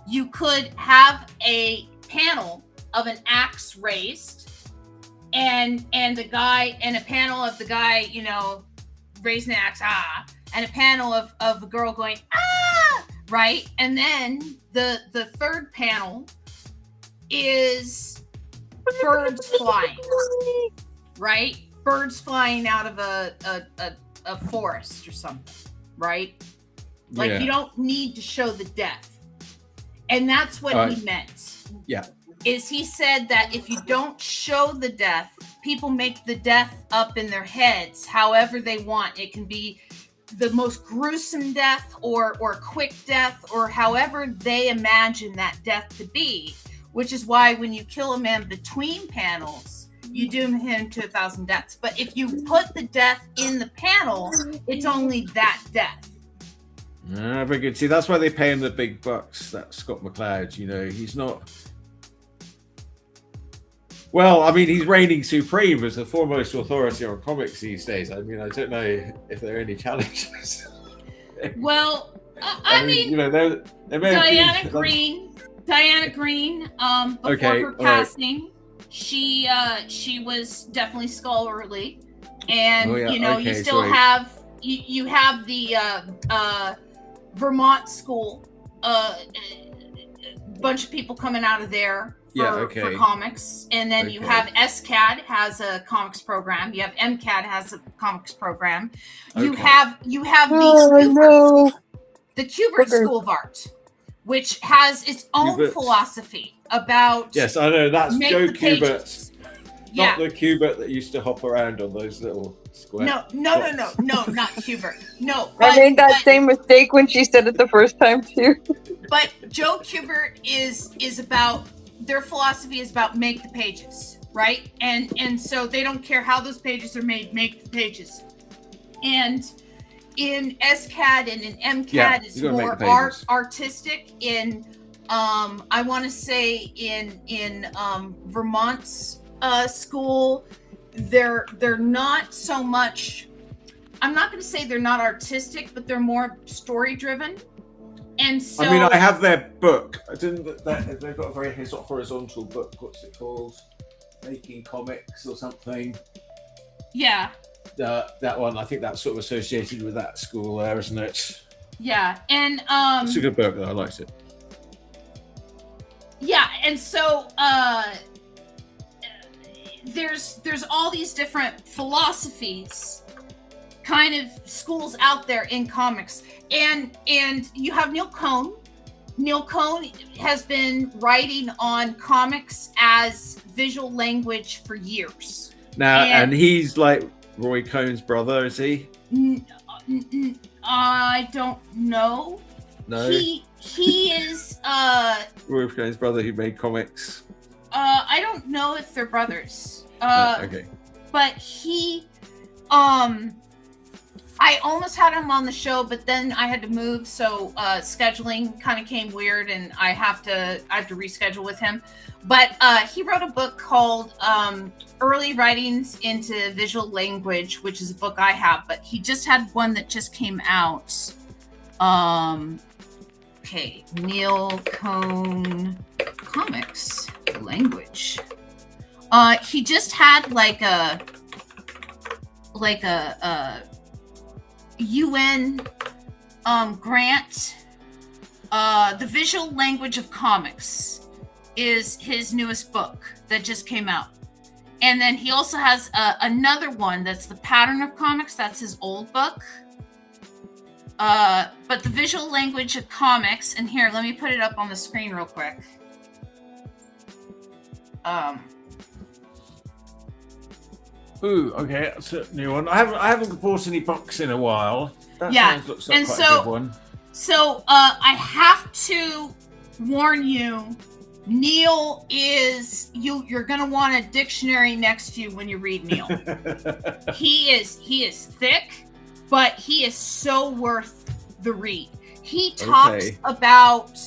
you could have a panel of an axe raised, and the guy, and a panel of the guy, raising the axe, and a panel of the girl going, right? And then the third panel is birds flying, right? Birds flying out of a forest or something, right? Like you don't need to show the death. And that's what he meant. Yeah. Is he said that if you don't show the death, people make the death up in their heads however they want. It can be the most gruesome death or quick death or however they imagine that death to be, which is why when you kill a man between panels, you doom him to 1,000 deaths. But if you put the death in the panel, it's only that death. Very good. See, that's why they pay him the big bucks, that Scott McCloud. He's not... Well, I mean, he's reigning supreme as the foremost authority on comics these days. I mean, I don't know if there are any challenges. Well, I mean there may Diana have Green, before her passing, she was definitely scholarly. and you know, you still have you have the Vermont school, bunch of people coming out of there for comics, and then you have SCAD has a comics program. You have MCAD has a comics program. You have the Kubert School of Art, which has its own philosophy about. Yes, I know that's Joe Kubert. Yeah. Not the Kubert that used to hop around on those little square. No, not Kubert. No. I made that same mistake when she said it the first time too. But Joe Kubert is about, their philosophy is about make the pages, right? And so they don't care how those pages are made, make the pages. And in SCAD and in MCAD, it's more artistic. In I want to say in Vermont's school, they're not so much, I'm not going to say they're not artistic, but they're more story driven. And so I mean, I have their book. They've got a very horizontal book. What's it called? Making Comics or something. Yeah. That one, I think that's sort of associated with that school there, isn't it? Yeah. And it's a good book though, I liked it. Yeah, and so there's all these different philosophies, kind of schools out there in comics, and you have Neil Cohn. Neil Cohn has been writing on comics as visual language for years. Now, and he's like Roy Cohn's brother, is he? I don't know. No. He is Roy Cohn's brother who made comics. I don't know if they're brothers. Okay. But he I almost had him on the show, but then I had to move, so scheduling kind of came weird, and I have to reschedule with him. But he wrote a book called Early Writings into Visual Language, which is a book I have, but he just had one that just came out. Okay, Neil Cohn Comics Language. He just had like a UN grant. The Visual Language of Comics is his newest book that just came out. And then he also has another one that's the Pattern of Comics. That's his old book. But the Visual Language of Comics, and here, let me put it up on the screen real quick. Ooh, okay, that's a new one. I haven't bought any books in a while. That looks like quite a good one. So I have to warn you, Neil is you're gonna want a dictionary next to you when you read Neil. He is thick, but he is so worth the read. He talks about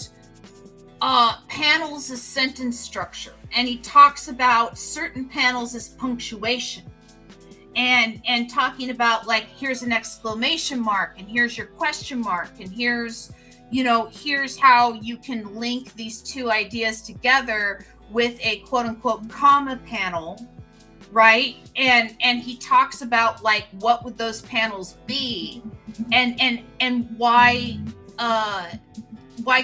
panels as sentence structure, and he talks about certain panels as punctuation, and talking about, like, here's an exclamation mark, and here's your question mark, and here's how you can link these two ideas together with a quote unquote comma panel, right? And he talks about, like, what would those panels be, and why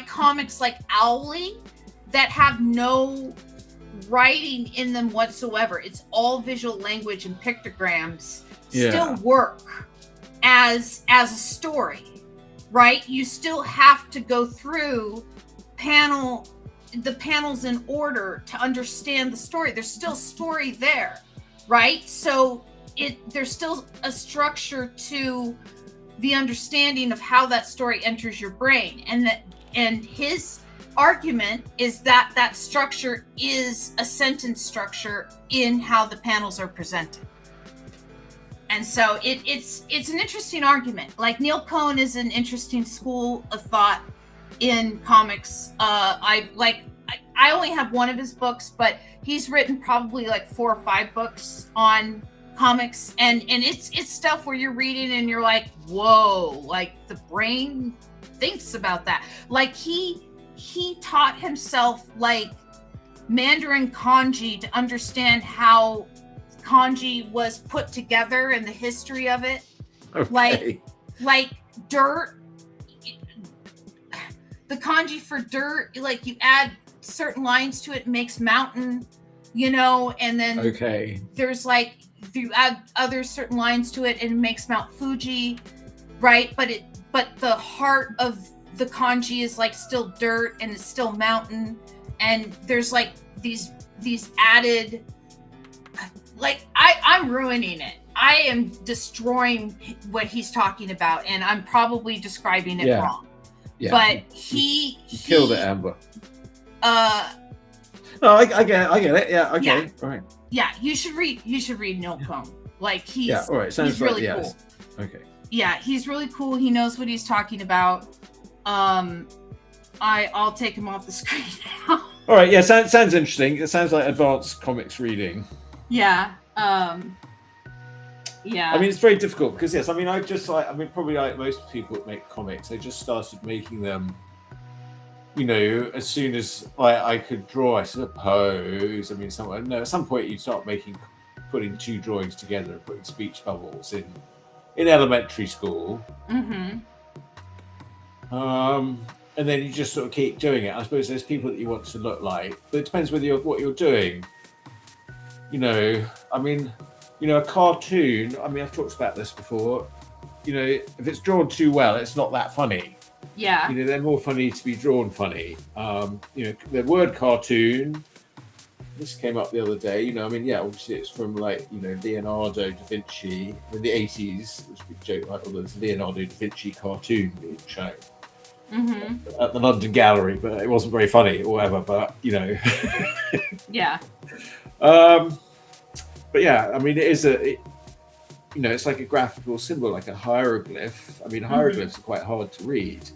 comics like Owly that have no writing in them whatsoever, it's all visual language and pictograms, still work as a story, right? You still have to go through the panels in order to understand the story. There's still story there, right? So there's still a structure to the understanding of how that story enters your brain, and his argument is that structure is a sentence structure in how the panels are presented. And so it's an interesting argument. Like, Neil Cohn is an interesting school of thought in comics. I only have one of his books, but he's written probably like 4 or 5 books on comics, and it's stuff where you're reading and you're like, whoa, like the brain thinks about that. Like he taught himself like Mandarin kanji to understand how kanji was put together and the history of it. Okay. Like dirt, the kanji for dirt, like you add certain lines to it, makes mountain, and then there's like, you add other certain lines to it and it makes Mount Fuji, right? But the heart of the kanji is like still dirt and it's still mountain, and there's like these added, like I'm ruining it. I am destroying what he's talking about, and I'm probably describing it wrong. Yeah. But he killed it, Amber. No, I get it. Yeah. Okay. Yeah. All right. Yeah, you should read No Cone. Like he's all right. Sounds he's really cool. Yes. Okay. Yeah, he's really cool. He knows what he's talking about. I'll take him off the screen now. All right. Yeah. Sounds interesting. It sounds like advanced comics reading. Yeah. Yeah. I mean, it's very difficult because probably like most people that make comics, they just started making them, as soon as I could draw, I suppose. I mean, at some point you start putting two drawings together and putting speech bubbles in elementary school. Mm-hmm. And then you just sort of keep doing it. I suppose there's people that you want to look like, but it depends what you're doing. A cartoon, I've talked about this before, if it's drawn too well, it's not that funny. Yeah. They're more funny to be drawn funny. The word cartoon, this came up the other day, obviously it's from Leonardo da Vinci in the 80s. It was a big joke, like, there's a Leonardo da Vinci cartoon being shown at the London Gallery, but it wasn't very funny or whatever, but, Yeah. But yeah, it is it's like a graphical symbol, like a hieroglyph. Hieroglyphs are quite hard to read.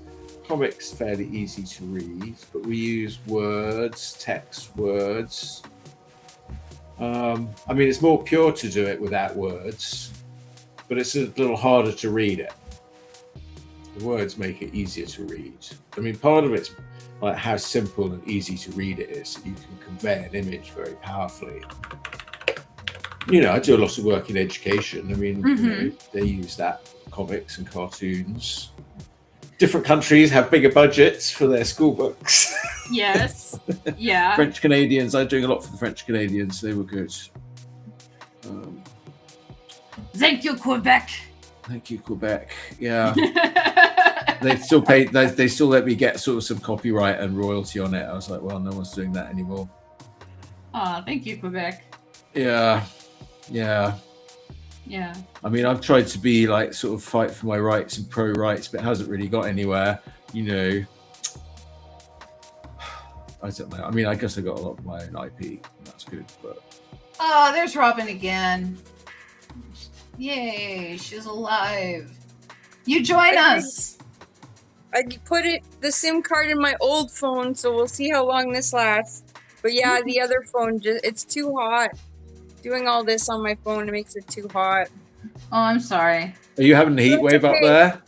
Comics fairly easy to read, but we use words, text words. It's more pure to do it without words, but it's a little harder to read it. The words make it easier to read. Part of it's like how simple and easy to read it is. You can convey an image very powerfully. I do a lot of work in education. They use that, comics and cartoons. Different countries have bigger budgets for their school books. Yes. Yeah. French Canadians, I'm doing a lot for the French Canadians. They were good. Thank you, Quebec. Thank you, Quebec. Yeah. They still pay. They still let me get sort of some copyright and royalty on it. I was like, well, no one's doing that anymore. Thank you, Quebec. Yeah. I've tried to be like sort of fight for my rights and pro rights, but it hasn't really got anywhere. I don't know. I guess I got a lot of my own IP. And that's good, but. Oh, there's Robin again. Yay, she's alive. You join us. I put the SIM card in my old phone, so we'll see how long this lasts. But yeah, the other phone, it's too hot. Doing all this on my phone, it makes it too hot. Oh, I'm sorry. Are you having a heat wave up there?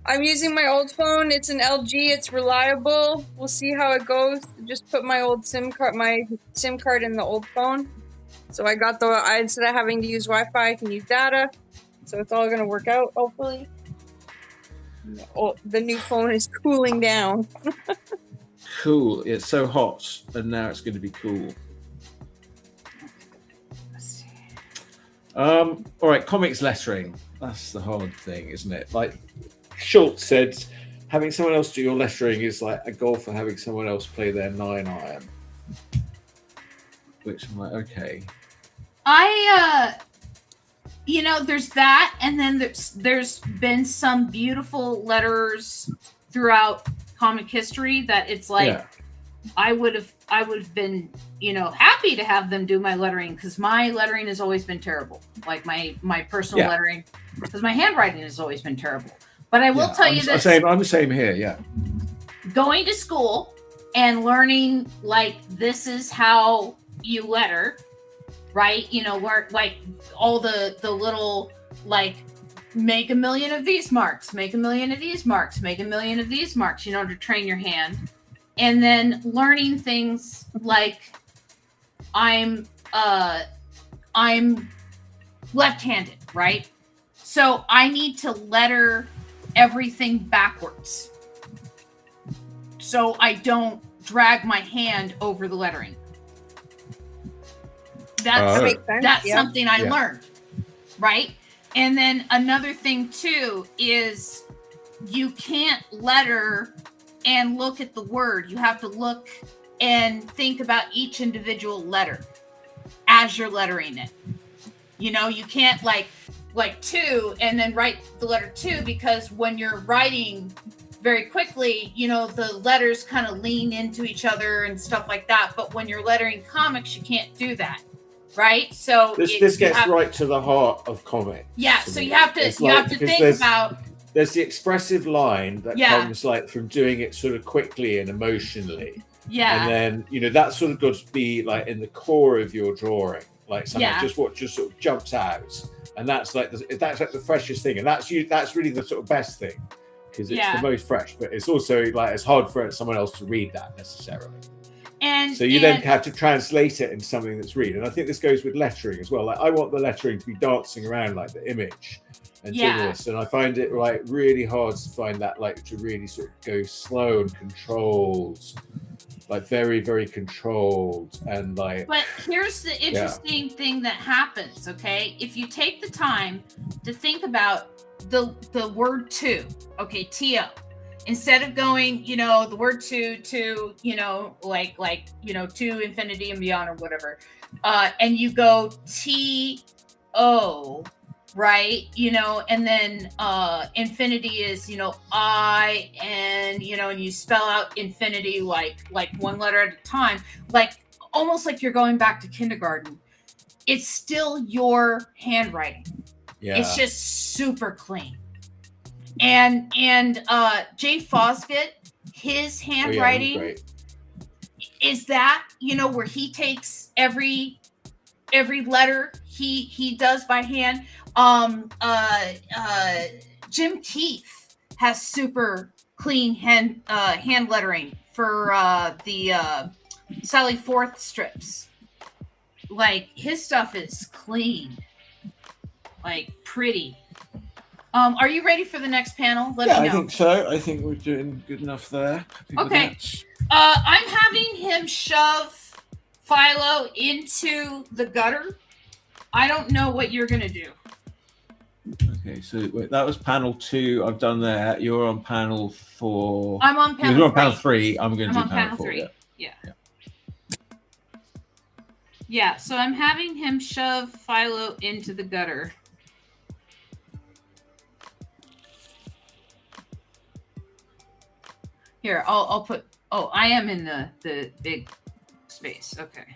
I'm using my old phone. It's an LG. It's reliable. We'll see how it goes. Just put my SIM card in the old phone. So I got instead of having to use Wi-Fi, I can use data. So it's all gonna work out, hopefully. The new phone is cooling down. Cool. It's so hot, and now it's going to be cool. All right, comics lettering. That's the hard thing, isn't it? Like Schultz said, having someone else do your lettering is like a golfer having someone else play their 9-iron. Which I'm like, okay. There's that, and then there's been some beautiful letters throughout comic history that it's like, yeah. I would have been, happy to have them do my lettering, because my lettering has always been terrible. Like my personal lettering, because my handwriting has always been terrible. But I will tell you this. I'm the same here, yeah. Going to school and learning, like, this is how you letter, right? Where, like, all the little, like, make a million of these marks, make a million of these marks, make a million of these marks, to train your hand. And then learning things like I'm I'm left-handed, right? So I need to letter everything backwards, so I don't drag my hand over the lettering. That makes sense. That's Yeah. something I learned, right? And then another thing too is you can't letter and look at the word. You have to look and think about each individual letter as you're lettering it. You know, you can't like two and then write the letter two, because when you're writing very quickly, you know, the letters kind of lean into each other and stuff like that. But when you're lettering comics, you can't do that. Right? So this gets right to the heart of comics. Yeah, so you have to think about. There's the expressive line that comes like from doing it sort of quickly and emotionally. Yeah. And then, you know, that's sort of got to be like in the core of your drawing, like something just what just sort of jumps out. And that's like the freshest thing. And that's really the sort of best thing, because it's the most fresh, but it's also like it's hard for someone else to read that necessarily. And so you then have to translate it into something that's read. And I think this goes with lettering as well. Like I want the lettering to be dancing around like the image and doing this. And I find it like really hard to find that, like to really sort of go slow and controlled, like very, very controlled and like. But here's the interesting thing that happens, okay? If you take the time to think about the word to, okay, T-O. Instead of going, you know, the word to, you know, like, you know, to infinity and beyond or whatever, and you go T-O, right? You know, and then infinity is, you know, I, and, you know, and you spell out infinity like one letter at a time, like almost like you're going back to kindergarten. It's still your handwriting. Yeah. It's just super clean. And Jay Fosgate, his handwriting is that, you know, where he takes every letter he does by hand. Jim Keith has super clean hand lettering for the Sally Forth strips. Like his stuff is clean, like pretty. Are you ready for the next panel? Let me know. I think so. I think we're doing good enough there. Okay. I'm having him shove Philo into the gutter. I don't know what you're going to do. Okay, so wait, that was panel 2. I've done that. You're on panel 4. I'm on panel 3. You're on panel 3. I'm going to do panel 4. 3. Yeah, so I'm having him shove Philo into the gutter. Here, I'll put. Oh, I am in the big space. Okay.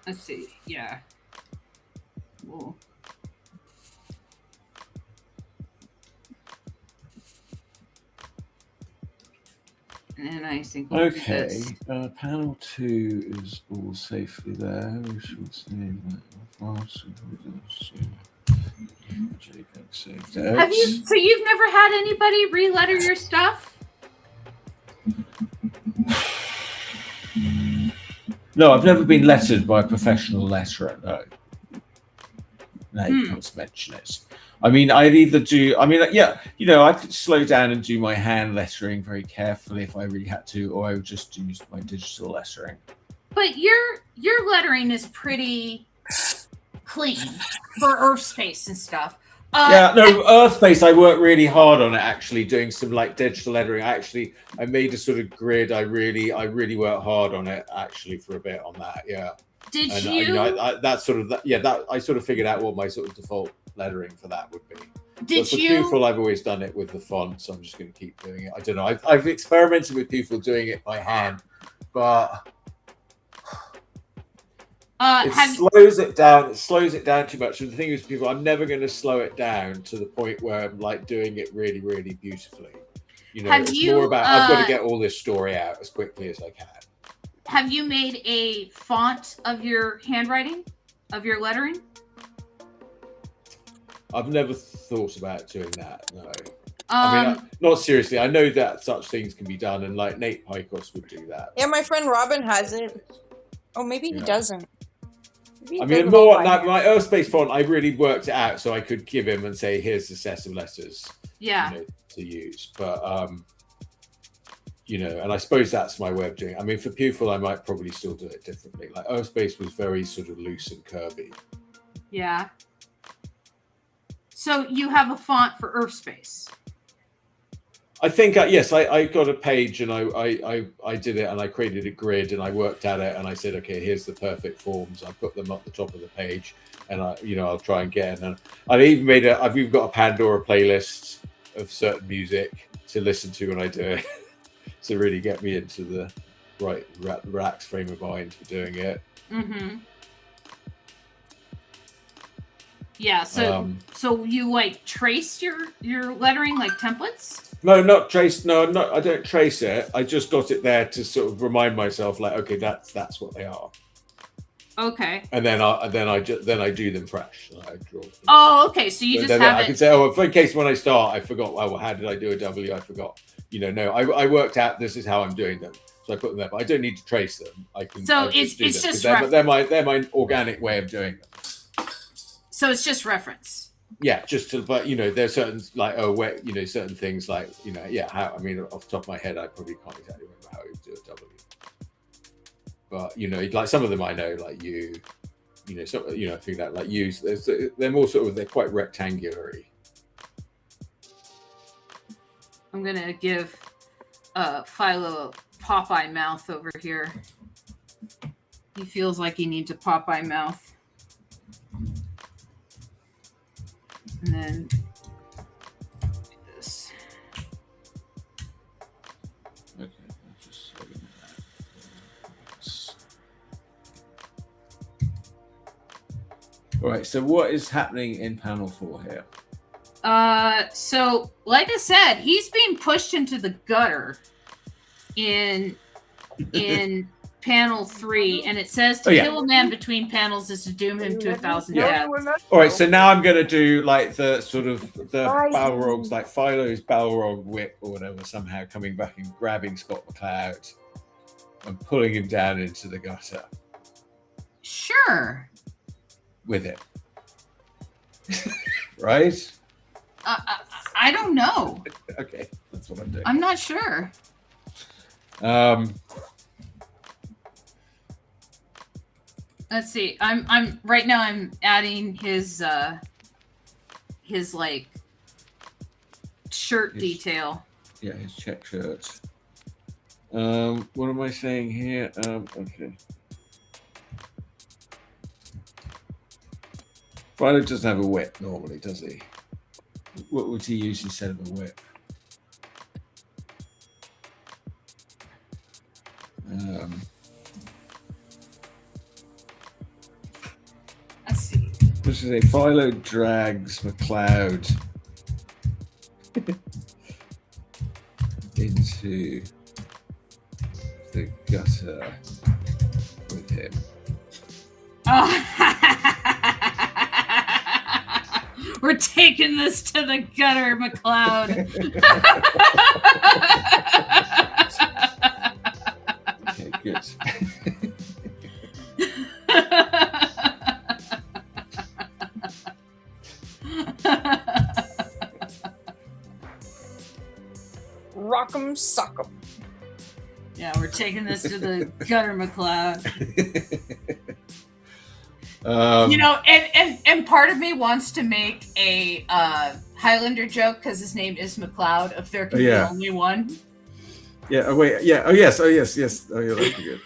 Let's see. Yeah. Whoa. And I think we'll do this. Panel 2 is all safely there. We should see that. Have you? So you've never had anybody re-letter your stuff? No, I've never been lettered by a professional letterer. No. Now you can't mention it. I mean, I'd either do. I mean, yeah, you know, I could slow down and do my hand lettering very carefully if I really had to, or I would just use my digital lettering. But your lettering is pretty clean for Earthspace and stuff. Earthspace, I worked really hard on it, actually, doing some like digital lettering. I made a sort of grid. I really worked hard on it, actually, for a bit on that. Yeah. Did and, you? You know, that I sort of figured out what my sort of default lettering for that would be. Did for you? Pupil, I've always done it with the font, so I'm just going to keep doing it. I don't know. I've experimented with Pupil doing it by hand, but slows it down. It slows it down too much. And the thing is, people, I'm never going to slow it down to the point where I'm like doing it really, really beautifully. You know, more about I've got to get all this story out as quickly as I can. Have you made a font of your handwriting, of your lettering? I've never thought about doing that. No. I mean, not seriously. I know that such things can be done, and like Nate Pykos would do that. Yeah, my friend Robin has it. Oh, maybe he doesn't. Maybe he I mean, doesn't more all like by my Earthspace font, I really worked it out so I could give him and say, "Here's the set of letters, Yeah. to use." But and I suppose that's my way of doing it. I mean, for Pupil, I might probably still do it differently. Like Earthspace was very sort of loose and curvy. Yeah. So you have a font for Earthspace. I think yes, I got a page and I did it and I created a grid and I worked at it and I said, okay, here's the perfect forms. I put them at the top of the page and I'll try and get it. And I've even got a Pandora playlist of certain music to listen to when I do it to really get me into the right relaxed frame of mind for doing it. Mm-hmm. Yeah, so you like traced your lettering like templates? No, not traced. No, I don't trace it. I just got it there to sort of remind myself, like, okay, that's what they are. Okay. And then I do them fresh. I draw them. Oh, okay. So you just have I can say, in case when I start, I forgot. Well, how did I do a W? I forgot. No, I worked out this is how I'm doing them. So I put them there, but I don't need to trace them. I can. So it's just they're my organic way of doing them. So it's just reference. Yeah, but there's certain like certain things like how I mean off the top of my head I probably can't exactly remember how you do a W, but like some of them I know like I think that like use they're more sort of they're quite rectangular-y. I'm gonna give Philo a Popeye mouth over here. He feels like he needs a Popeye mouth. And then do this. Okay, just all right. So what is happening in panel 4 here? So like I said, he's being pushed into the gutter in panel 3, and it says to kill a man between panels is to doom him to 1,000 deaths. All right, so now I'm gonna do like the sort of the Balrogs, like Philo's Balrog whip or whatever, somehow coming back and grabbing Scott McCloud and pulling him down into the gutter. Sure. With it, right? I don't know. Okay, that's what I'm doing. I'm not sure. Let's see. I'm right now. I'm adding his like shirt detail. Yeah, his check shirt. What am I saying here? Okay. Philo doesn't have a whip normally, does he? What would he use instead of a whip? Let's see. This is a Philo drags McCloud into the gutter with him. Oh. We're taking this to the gutter, McCloud. Okay, good. Rock'em sock'em. Yeah, we're taking this to the gutter, McCloud. And part of me wants to make a Highlander joke because his name is McCloud. If there can be only one. Yeah. Oh wait. Yeah. Oh yes. Oh yes. Yes. Oh yeah. That'd be good.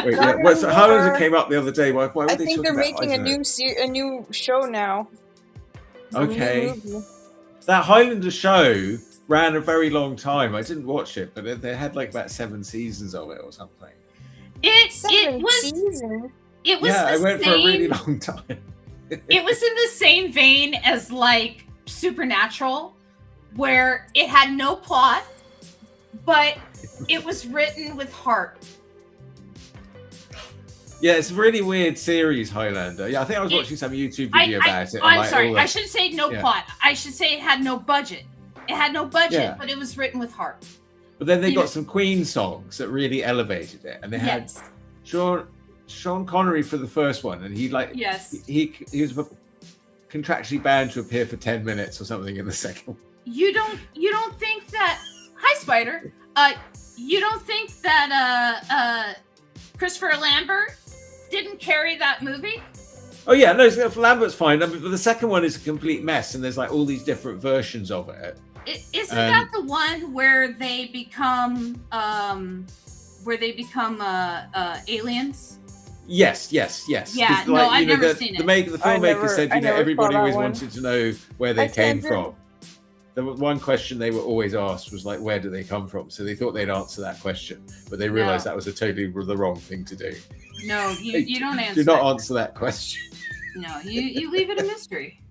Wait. Yeah. So how does it came up the other day? Why were I they think talking they're about? making a new show now. Okay. That Highlander show ran a very long time. I didn't watch it, but they had like about 7 seasons of it or something. It was I went for a really long time. It was in the same vein as like Supernatural, where it had no plot, but it was written with heart. Yeah, it's a really weird series, Highlander. Yeah, I think I was watching some YouTube video about it. I'm sorry, I should say no plot. I should say it had no budget. It had no budget, Yeah. but it was written with heart. But then they You got know- some Queen songs that really elevated it, and they had Yes. Sean Connery for the first one, and he Yes. he was contractually bound to appear for 10 minutes or something in the second one. You don't think that? Hi, Spider. You don't think that Christopher Lambert didn't carry that movie? Oh yeah, no, Lambert's fine. I mean, but the second one is a complete mess, and there's like all these different versions of it. Isn't that the one where they become aliens? Yes. Yeah, 'Cause, no, I've never seen it. The filmmaker said, I you know, never everybody saw that always one. wanted to know where they I came tend to- from. The one question they were always asked was like, where do they come from? So they thought they'd answer that question, but they realized that was the wrong thing to do. No, you don't answer. Do not that. answer that question. No, you leave it a mystery.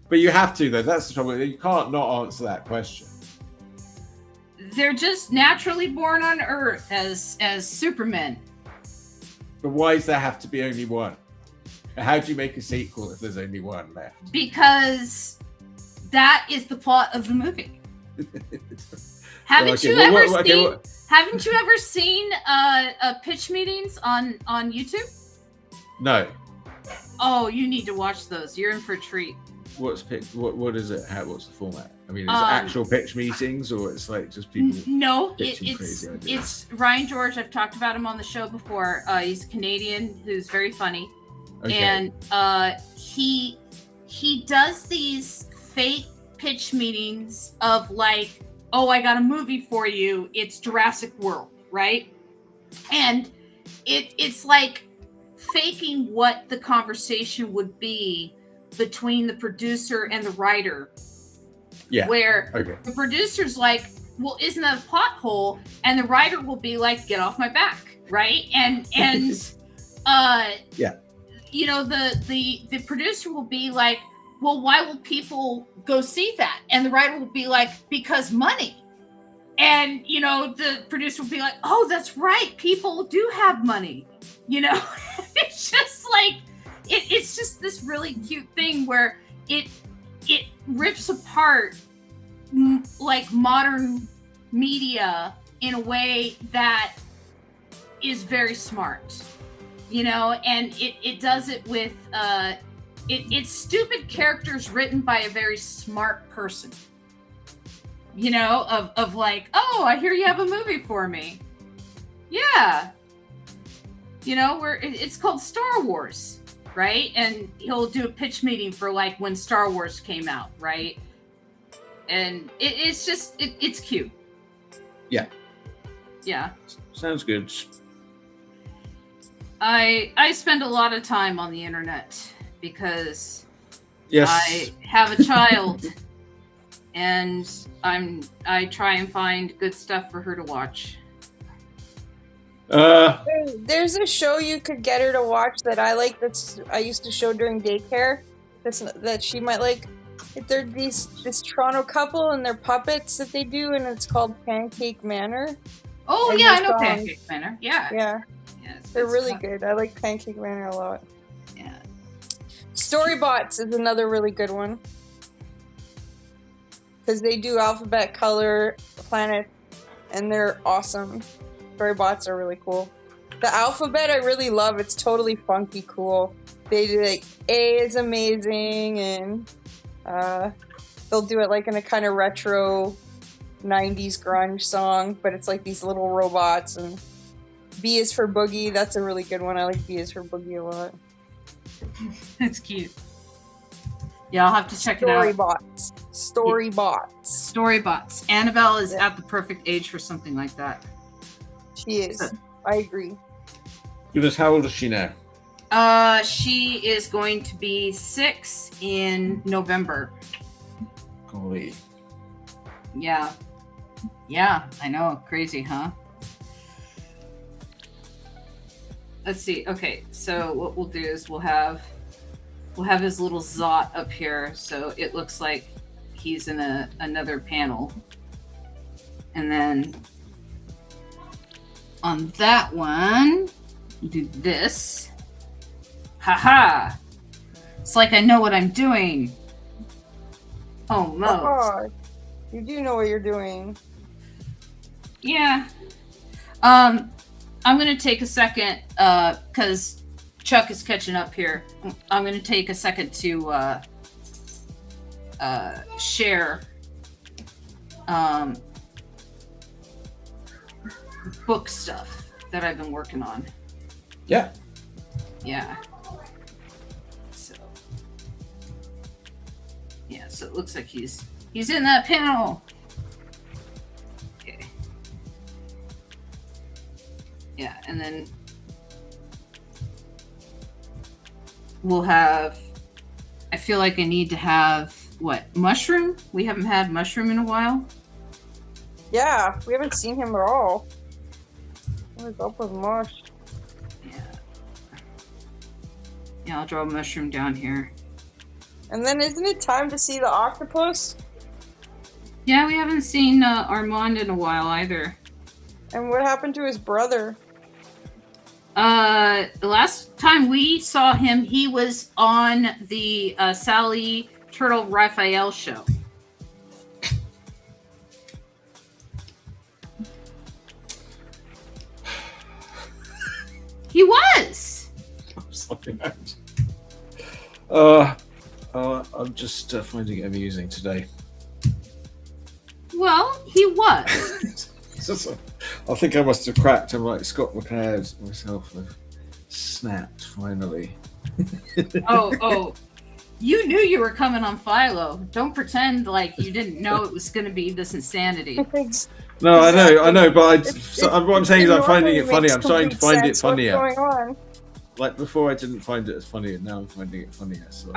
But you have to, though. That's the trouble. You can't not answer that question. They're just naturally born on Earth as Supermen. But why does there have to be only one? How do you make a sequel if there's only one left? Because that is the plot of the movie. Haven't Okay, you well, ever what- okay, seen? what- Haven't you ever seen pitch meetings on YouTube? No. Oh, you need to watch those. You're in for a treat. What is it? What's the format? I mean, is it Um, actual pitch meetings or it's like just people? No, pitching it's crazy ideas? it's Ryan George. I've talked about him on the show before. He's a Canadian who's very funny, Okay. and he does these fake pitch meetings of like, oh, I got a movie for you. It's Jurassic World, right? And it's like faking what the conversation would be between the producer and the writer. Yeah. Where Okay. the producer's like, well, isn't that a plot hole? And the writer will be like, get off my back, right? And Yeah. you know, the producer will be like, well, why will people go see that? And the writer will be like, because money. And you know, the producer will be like, oh, that's right, people do have money. You know, it's just like it's just this really cute thing where it rips apart like modern media in a way that is very smart, you know, and it does it with it's stupid characters written by a very smart person, you know, of like, oh, I hear you have a movie for me. Yeah. You know, where it's called Star Wars, right? And he'll do a pitch meeting for like when Star Wars came out, right? And it's just it's cute. Yeah. Yeah. Sounds good. I spend a lot of time on the internet because Yes. I have a child and I try and find good stuff for her to watch. There's a show you could get her to watch that I like. I used to show during daycare. That she might like. They're this Toronto couple and they're puppets that they do, and it's called Pancake Manor. Oh And yeah, I there's know songs. Pancake Manor. Yeah. Yeah, It's they're really fun. good. I like Pancake Manor a lot. Yeah. Storybots is another really good one because they do alphabet, color, planet, and they're awesome. Storybots are really cool. The alphabet I really love. It's totally funky cool. They do like A is amazing, and they'll do it like in a kind of retro 90s grunge song, but it's like these little robots. And B is for Boogie. That's a really good one. I like B is for Boogie a lot. It's cute. Yeah, I'll have to check it out. Storybots. Storybots. Annabelle is at the perfect age for something like that. She is. I agree. Goodness, how old is she now? She is going to be 6 in November. Golly. Yeah. Yeah, I know. Crazy, huh? Let's see. Okay, so what we'll do is we'll have his little Zot up here, so it looks like he's in another panel. And then on that one, do this. Haha! It's like I know what I'm doing. Almost. Oh, You do know what you're doing. Yeah. I'm gonna take a second, because Chuck is catching up here. I'm gonna take a second to share book stuff that I've been working on. Yeah. Yeah. So it looks like he's in that panel. Okay. Yeah, and then we'll have, I feel like I need to have Mushroom? We haven't had Mushroom in a while. Yeah, we haven't seen him at all. What's up with Mush? Yeah, I'll draw Mushroom down here. And then isn't it time to see the octopus? Yeah, we haven't seen Armand in a while either. And what happened to his brother? The last time we saw him, he was on the Sally Turtle Raphael show. He was. Something out. I'm just finding it amusing today. Well, he was. I think I must have cracked. I'm like Scott McCloud myself. I've snapped finally. Oh. You knew you were coming on Philo. Don't pretend like you didn't know it was going to be this insanity. No, I know, but what I'm saying is I'm finding it funny. I'm starting to find it funnier. What's going on? Like before, I didn't find it as funny, and now I'm finding it funnier. So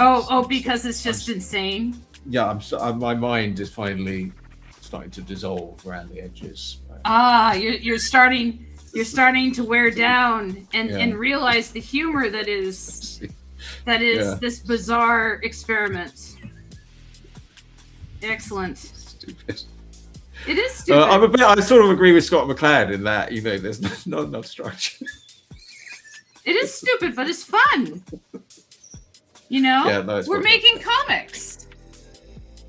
because it's just insane. Yeah, my mind is finally starting to dissolve around the edges. You're starting to wear down and realize the humor that is this bizarre experiment. Excellent. Stupid. It is stupid. I sort of agree with Scott McCloud in that, there's not enough structure. It is stupid, but it's fun. We're making comics.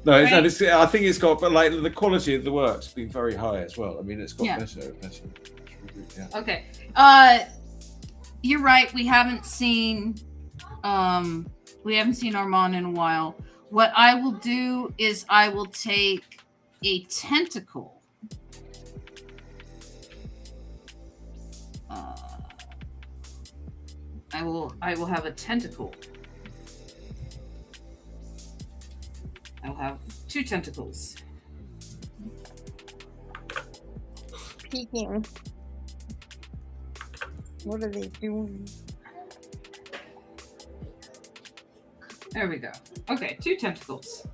No, right? I think it's got, but like the quality of the work's been very high as well. I mean, it's got better. Yeah. Okay. You're right. We haven't seen Armand in a while. What I will do is I will take a tentacle. I will have a tentacle. I will have 2 tentacles. Peeking. What are they doing? There we go. Okay, 2 tentacles.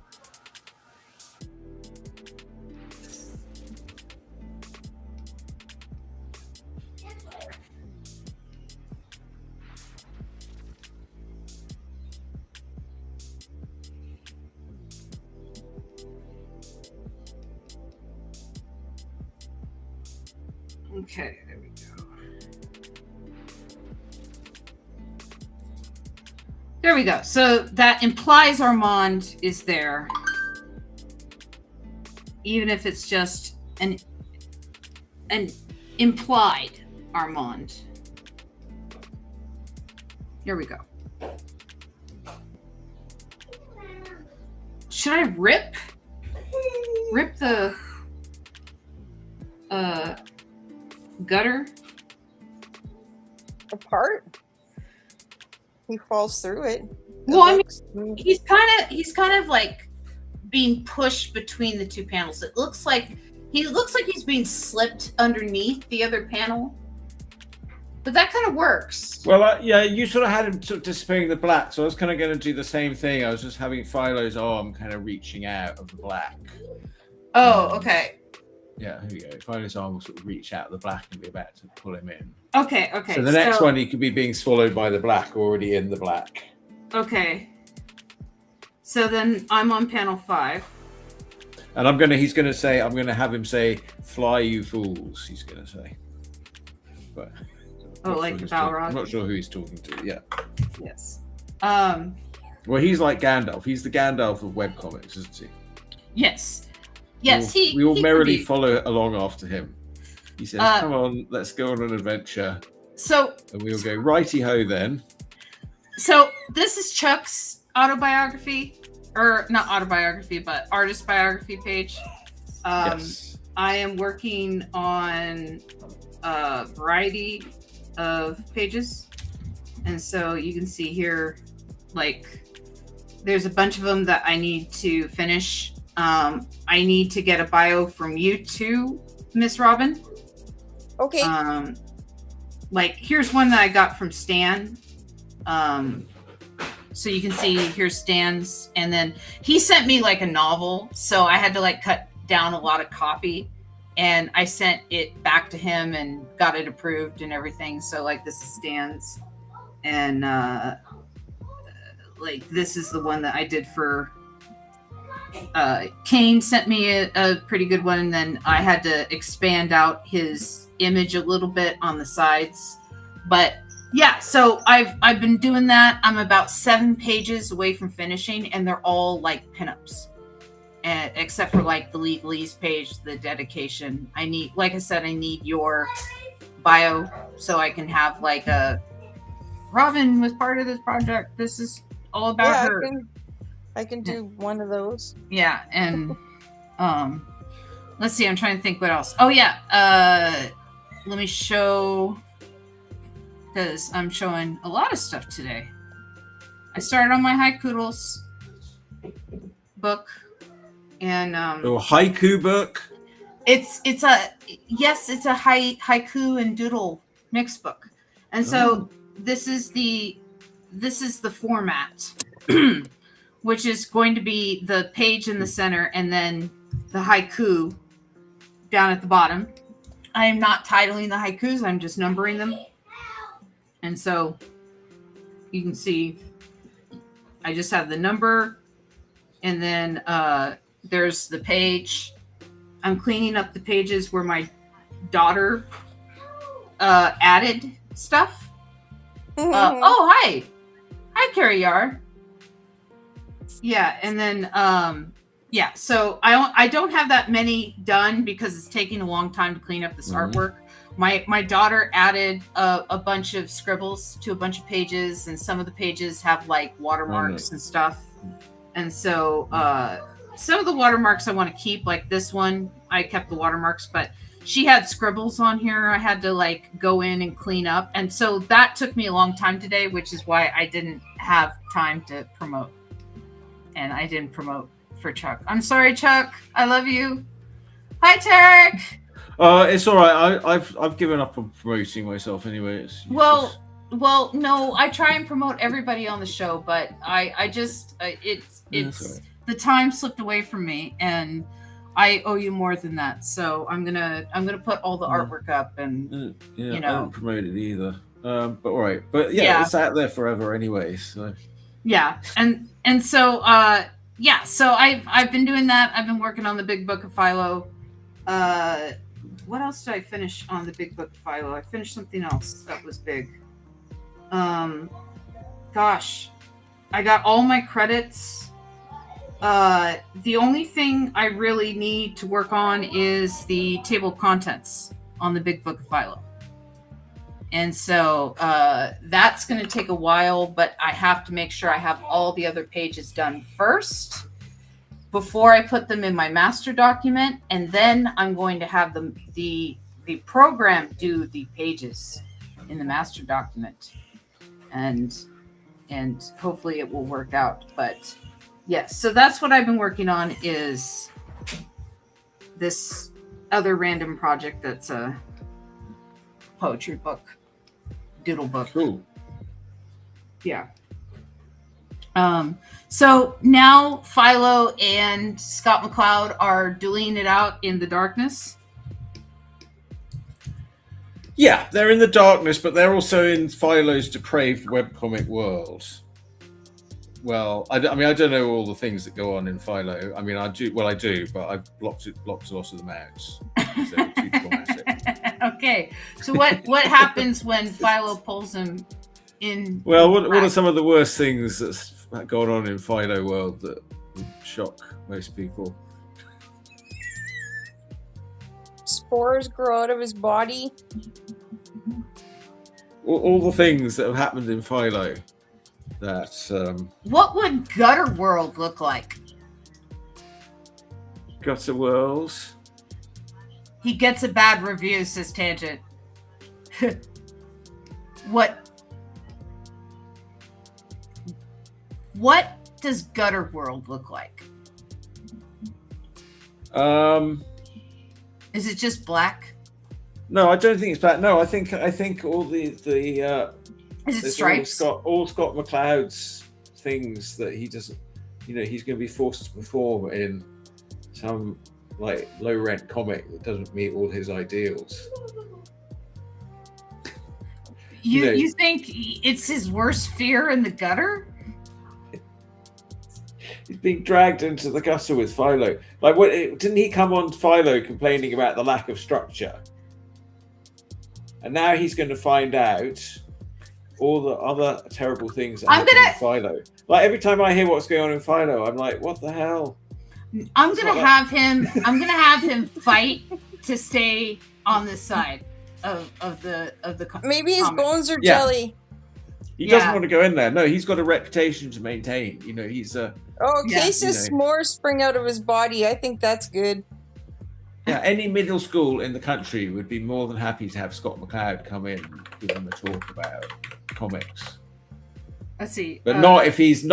Okay, there we go. There we go. So that implies Armand is there, even if it's just an implied Armand. Here we go. Should I rip the gutter apart? He falls through it. Well, I mean, he's kind of like being pushed between the 2 panels. It looks like he's being slipped underneath the other panel, but that kind of works. Well, you sort of had him sort of dissipating the black, so I was kind of going to do the same thing. I was just having Philo's arm kind of reaching out of the black. Oh, okay. Yeah, here we go. Philo's arm will sort of reach out of the black and be about to pull him in. Okay. So the next one, he could be being swallowed by the black, already in the black. Okay. So then I'm on panel 5. And he's going to say, I'm going to have him say, "Fly, you fools," he's going to say. But like the Balrog. I'm not sure who he's talking to. Yeah. Yes. Well, he's like Gandalf. He's the Gandalf of webcomics, isn't he? Yes. Yes, we will he merrily can be. follow along after him. He says, "Come on, let's go on an adventure." So, and we'll go righty ho then. So this is Chuck's autobiography, or not autobiography, but artist biography page. Yes. I am working on a variety of pages, and so you can see here, like, there's a bunch of them that I need to finish. I need to get a bio from you too, Miss Robin. Okay. Like, here's one that I got from Stan. So you can see here's Stan's, and then he sent me like a novel, so I had to like cut down a lot of copy, and I sent it back to him and got it approved and everything. So like this is Stan's, and like this is the one that I did for Kane sent me a pretty good one, and then I had to expand out his image a little bit on the sides. But yeah, so I've been doing that. I'm about 7 pages away from finishing, and they're all like pinups, and except for like the legalese page, the dedication. I need, like I said, I need your bio so I can have like a Robin was part of this project. This is all about her. I can do one of those. Yeah, and let's see, I'm trying to think what else. Oh yeah, let me show, because I'm showing a lot of stuff today. I started on my Haikudoodles book, and haiku book. it's a haiku and doodle mix book, and so this is the format. Which is going to be the page in the center and then the haiku down at the bottom. I am not titling the haikus, I'm just numbering them. And so you can see I just have the number, and then there's the page. I'm cleaning up the pages where my daughter added stuff. Oh, hi. Hi, Carrie Yar. Yeah, and then yeah, so I don't have that many done because it's taking a long time to clean up this artwork. My daughter added a bunch of scribbles to a bunch of pages, and some of the pages have like watermarks and stuff. And so some of the watermarks I want to keep, like this one, I kept the watermarks, but she had scribbles on here I had to like go in and clean up. And so that took me a long time today, which is why I didn't have time to promote. And I didn't promote for Chuck. I'm sorry, Chuck. I love you. Hi, Tarek. It's all right. I've given up on promoting myself anyway. Well, no. I try and promote everybody on the show, but I just it's the time slipped away from me, and I owe you more than that. So I'm gonna put all the artwork up, and I don't promote it either. But all right. But yeah, it's out there forever anyway. So. Yeah, and so so I've been doing that. I've been working on the Big Book of Philo. What else did I finish on the Big Book of Philo? I finished something else that was big. Gosh, I got all my credits. The only thing I really need to work on is the table of contents on the Big Book of Philo. And so that's going to take a while, but I have to make sure I have all the other pages done first before I put them in my master document. And then I'm going to have the program do the pages in the master document. And hopefully it will work out. But yes, so that's what I've been working on, is this other random project that's a poetry book. Doodle book. Cool. Yeah. So now Philo and Scott McCloud are dueling it out in the darkness. Yeah, they're in the darkness, but they're also in Philo's depraved webcomic world. Well, I don't know all the things that go on in Philo. I mean, I do, but I've blocked a lot of them out. So too traumatic. Okay, so what happens when Philo pulls him in? Well, what are some of the worst things that's gone on in Philo world that would shock most people? spores grow out of his body. All the things that have happened in Philo. That What would Gutter World look like? Gutter Worlds. He gets a bad review, says Tangent. What does Gutter World look like? Is it just black? No, I don't think it's black. No, I think all the Is it there's stripes? all Scott McCloud's things that he doesn't, he's going to be forced to perform in some like low rent comic that doesn't meet all his ideals. You think it's his worst fear in the gutter? He's being dragged into the gutter with Philo. Like, didn't he come on Philo complaining about the lack of structure? And now he's going to find out all the other terrible things that happen in Philo. Like, every time I hear what's going on in Philo, I'm like, what the hell? I'm gonna have him fight to stay on this side of the Maybe his comic. bones are jelly. He doesn't want to go in there. No, he's got a reputation to maintain. He's a... Case's s'mores spring out of his body. I think that's good. Yeah, any middle school in the country would be more than happy to have Scott McCloud come in and give them a talk about comics. Let's see. But not if he's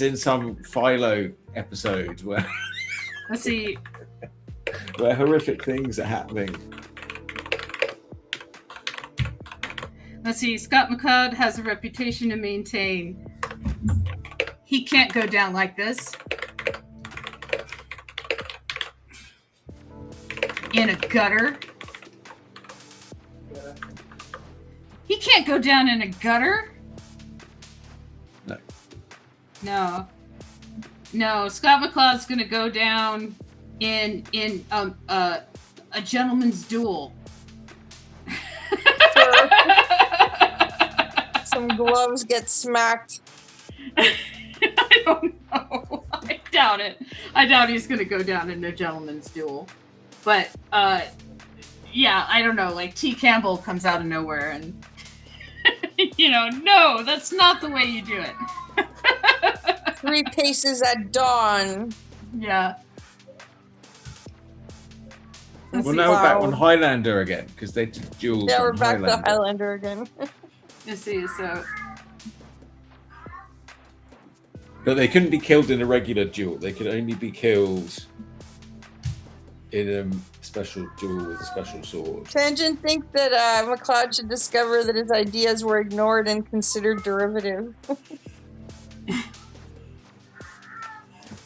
in some Philo episode where... Let's see. Where horrific things are happening. Let's see. Scott McCloud has a reputation to maintain. He can't go down like this. In a gutter. He can't go down in a gutter. No. No, Scott McCloud's gonna go down in a gentleman's duel. Some gloves get smacked. I don't know. I doubt it. I doubt he's gonna go down in a gentleman's duel. But yeah, I don't know. Like T. Campbell comes out of nowhere and no, that's not the way you do it. 3 paces at dawn. Yeah. Well, now we're back on Highlander again because they took duels. Yeah, we're on back Highlander. to Highlander again. Let's see. So, But they couldn't be killed in a regular duel. They could only be killed in a special duel with a special sword. Tangent think that McCloud should discover that his ideas were ignored and considered derivative.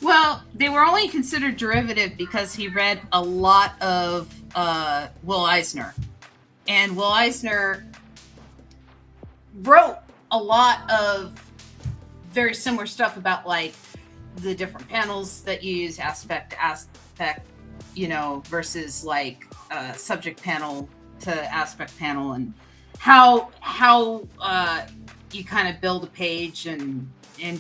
well, they were only considered derivative because he read a lot of Will Eisner, and Will Eisner wrote a lot of very similar stuff about like the different panels that you use, aspect to aspect, versus like subject panel to aspect panel, and how you kind of build a page and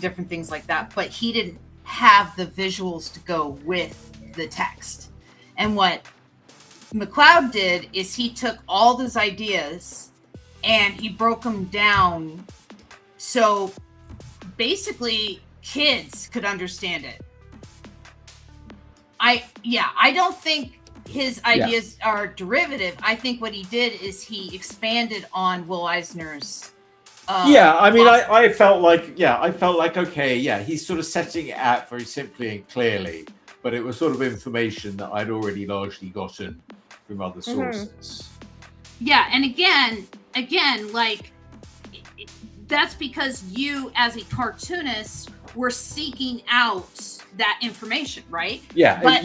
different things like that. But he didn't have the visuals to go with the text. And what McCloud did is he took all those ideas and he broke them down so basically kids could understand it. I don't think his ideas are derivative. I think what he did is he expanded on Will Eisner's I felt like okay, he's sort of setting it out very simply and clearly, but it was sort of information that I'd already largely gotten from other sources. Yeah, and again, like that's because you, as a cartoonist, were seeking out that information, right? I'd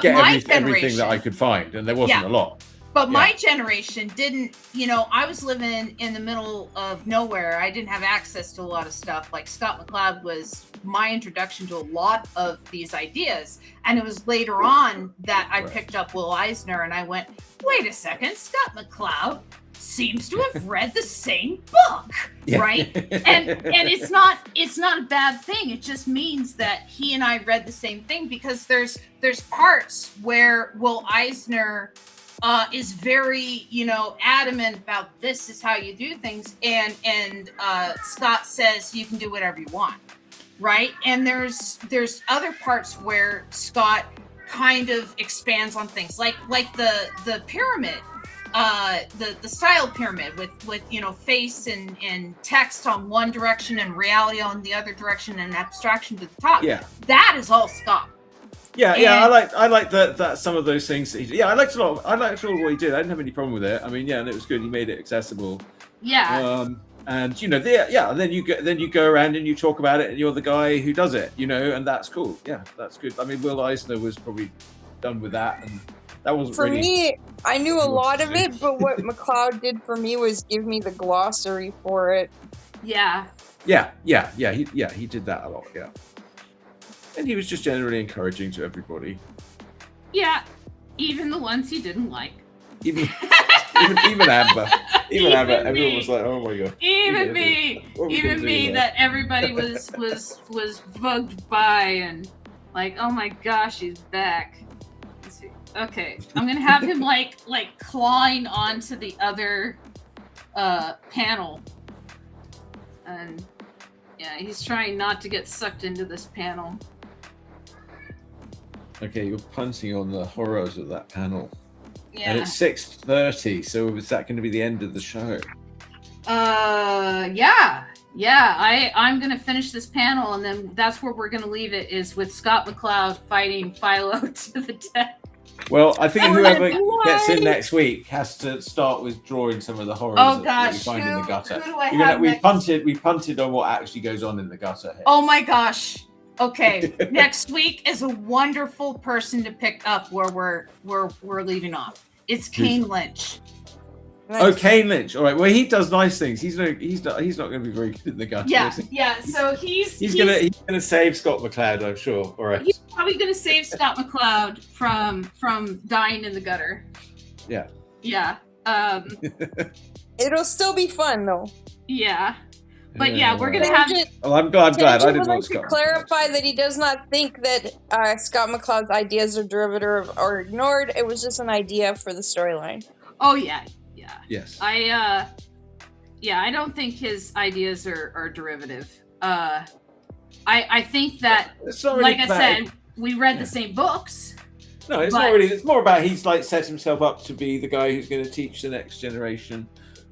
get everything that I could find, and there wasn't a lot. But my generation didn't, I was living in the middle of nowhere. I didn't have access to a lot of stuff. Like Scott McCloud was my introduction to a lot of these ideas. And it was later on that I picked up Will Eisner and I went, wait a second, Scott McCloud seems to have read the same book, right? And it's not a bad thing. It just means that he and I read the same thing, because there's parts where Will Eisner is very, adamant about this is how you do things, and Scott says you can do whatever you want, right? And there's other parts where Scott kind of expands on things, like the pyramid, the style pyramid with face and text on one direction and reality on the other direction and abstraction to the top. Yeah, that is all Scott. yeah. I like that some of those things. I liked a lot. I liked all what he did. I didn't have any problem with it. I mean, and it was good. He made it accessible. Yeah. And and then you go around and you talk about it, and you're the guy who does it, and that's cool. Yeah, that's good. I mean, Will Eisner was probably done with that, and that wasn't for really... me. I knew a lot of it, but what McLeod did for me was give me the glossary for it. Yeah. Yeah. He did that a lot. Yeah, and he was just generally encouraging to everybody. Yeah, even the ones he didn't like. Even Amber. Even Amber. Everyone me. was like, "Oh my god." Even me. That everybody was bugged by, and like, oh my gosh, he's back. Let's see. Okay, I'm gonna have him like clawing onto the other panel, and yeah, he's trying not to get sucked into this panel. Okay, you're punting on the horrors of that panel. Yeah. And it's 6:30, so is that going to be the end of the show? Yeah. I'm gonna finish this panel, and then that's where we're gonna leave it, is with Scott McCloud fighting Philo to the death. Well, I think whoever gets in next week has to start with drawing some of the horrors that we find in the gutter. Who do I have we punted on what actually goes on in the gutter here. Oh my gosh. Okay, next week is a wonderful person to pick up where we're leaving off. It's Kane Lynch. Nice. Oh, Kane Lynch. All right. Well, he does nice things. He's not going to be very good in the gutter. Yeah, is he? yeah. So he's gonna save Scott McCloud, I'm sure. All right. He's probably gonna save Scott McCloud from dying in the gutter. Yeah. Yeah. It'll still be fun though. Yeah. But yeah, we're gonna have. Well, I'm glad. I didn't would want like to Scott. clarify that he does not think that Scott McCloud's ideas are derivative or ignored. It was just an idea for the storyline. Oh yeah. Yes. I don't think his ideas are derivative. I think that, really like I said, we read the same books. No, it's not really. It's more about he's like set himself up to be the guy who's going to teach the next generation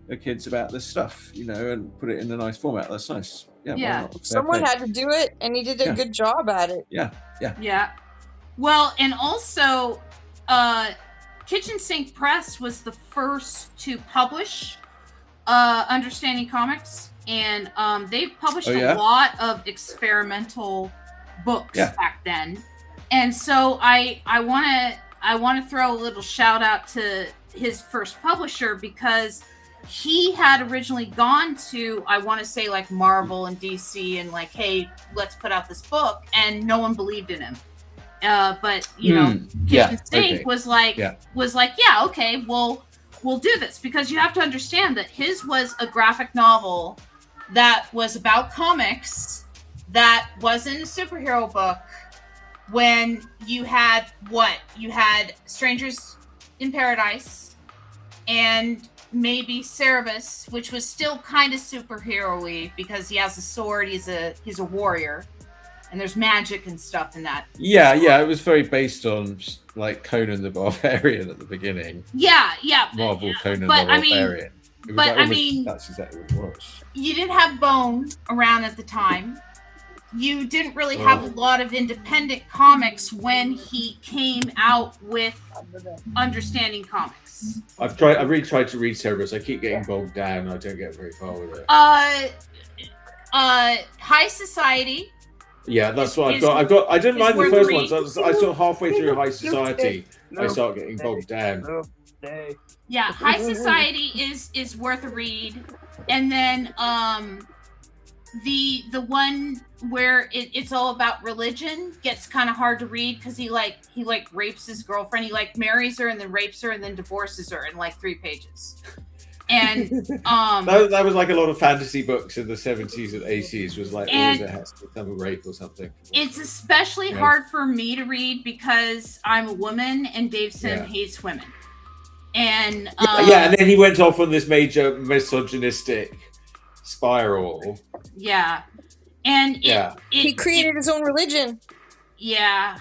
of kids about this stuff, and put it in a nice format. That's nice. Yeah. Yeah. Why not? Someone had to do it, and he did a good job at it. Yeah. Well, and also, Kitchen Sink Press was the first to publish Understanding Comics, and they've published a lot of experimental books back then. And so I want to throw a little shout out to his first publisher, because he had originally gone to, I want to say, like Marvel and DC, and like, hey, let's put out this book, and no one believed in him. But Kitchen Sink was like, yeah, okay, we'll do this, because you have to understand that his was a graphic novel that was about comics, that wasn't a superhero book. When you had Strangers in Paradise, and maybe Cerebus, which was still kind of superhero-y because he has a sword, he's a warrior. And there's magic and stuff in that. Yeah, it was very based on like Conan the Barbarian at the beginning. Yeah. Marvel Conan the Barbarian. That's exactly what it was. You didn't have Bone around at the time. You didn't really have a lot of independent comics when he came out with Understanding Comics. I really tried to read Cerebus. I keep getting bogged down. I don't get very far with it. High Society. Yeah, that's what I've got. I didn't mind the first one. So I saw halfway through High Society, I start getting bogged down. Yeah, High Society is worth a read, and then the one where it's all about religion gets kind of hard to read, because he rapes his girlfriend. He marries her and then rapes her and then divorces her in 3 pages. And that was like a lot of fantasy books in the 70s and 80s, was like always it has to become a rape or something. It's especially hard for me to read because I'm a woman and Dave Sim hates women. And and then he went off on this major misogynistic spiral. Yeah. And he created his own religion. Yeah.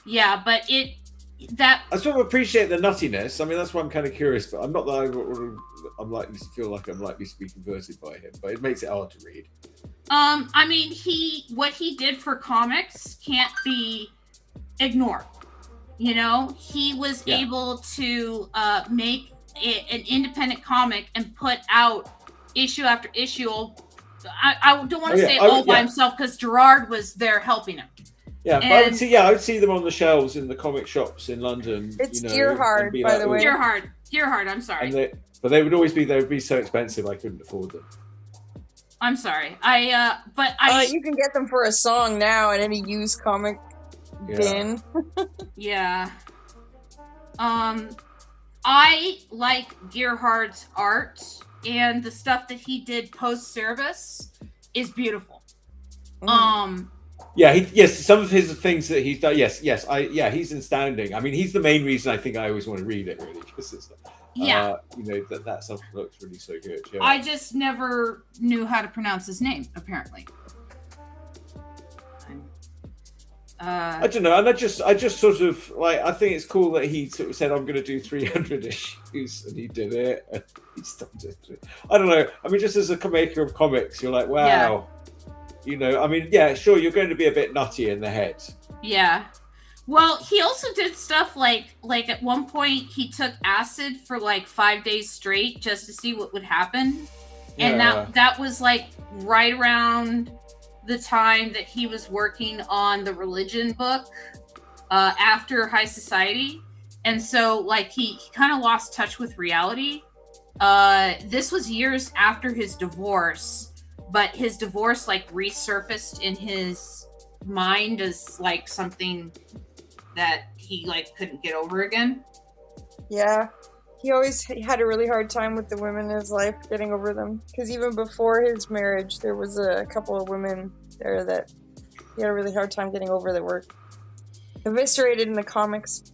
Yeah, but I sort of appreciate the nuttiness. I mean, that's why I'm kind of curious, but I'm not that I'm likely to feel like I'm likely to be converted by him, but it makes it hard to read. I mean, what he did for comics can't be ignored. You know, he was able to make an independent comic and put out issue after issue. I don't want to say all by himself, because Gerard was there helping him. Yeah, but I would see them on the shelves in the comic shops in London. It's Dearhart, by the way. Dearhart. I'm sorry. But they would be so expensive I couldn't afford them. I'm sorry. You can get them for a song now at any used comic bin. Yeah. I like Dearhart's art, and the stuff that he did post-service is beautiful. Some of his things that he's done. He's astounding. I mean, he's the main reason I think I always want to read it, really, because it's that stuff looks really so good. Yeah. I just never knew how to pronounce his name, apparently. I don't know, and I just sort of like, I think it's cool that he sort of said, I'm going to do 300 issues, and he did it, and he stopped it. I don't know. I mean, just as a maker of comics, you're like, wow. Yeah. You know, I mean, yeah, sure, you're going to be a bit nutty in the head. Yeah. Well, he also did stuff like at one point he took acid for like 5 days straight just to see what would happen. And that was like right around the time that he was working on the religion book after High Society. And so like he kind of lost touch with reality. This was years after his divorce, but his divorce like resurfaced in his mind as like something that he like couldn't get over again. Yeah. He always had a really hard time with the women in his life, getting over them. Because even before his marriage, there was a couple of women there that he had a really hard time getting over that were eviscerated in the comics.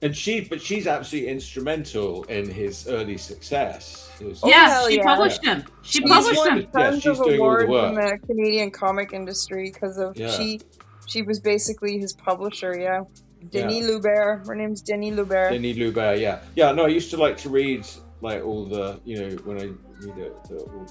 And she's absolutely instrumental in his early success. She published him. She published him. Tons of awards in the Canadian comic industry because of she was basically his publisher. Yeah. Denis Loubert. Her name's Denis Loubert. Denis Loubert, yeah. No, I used to like to read like all the, when I read all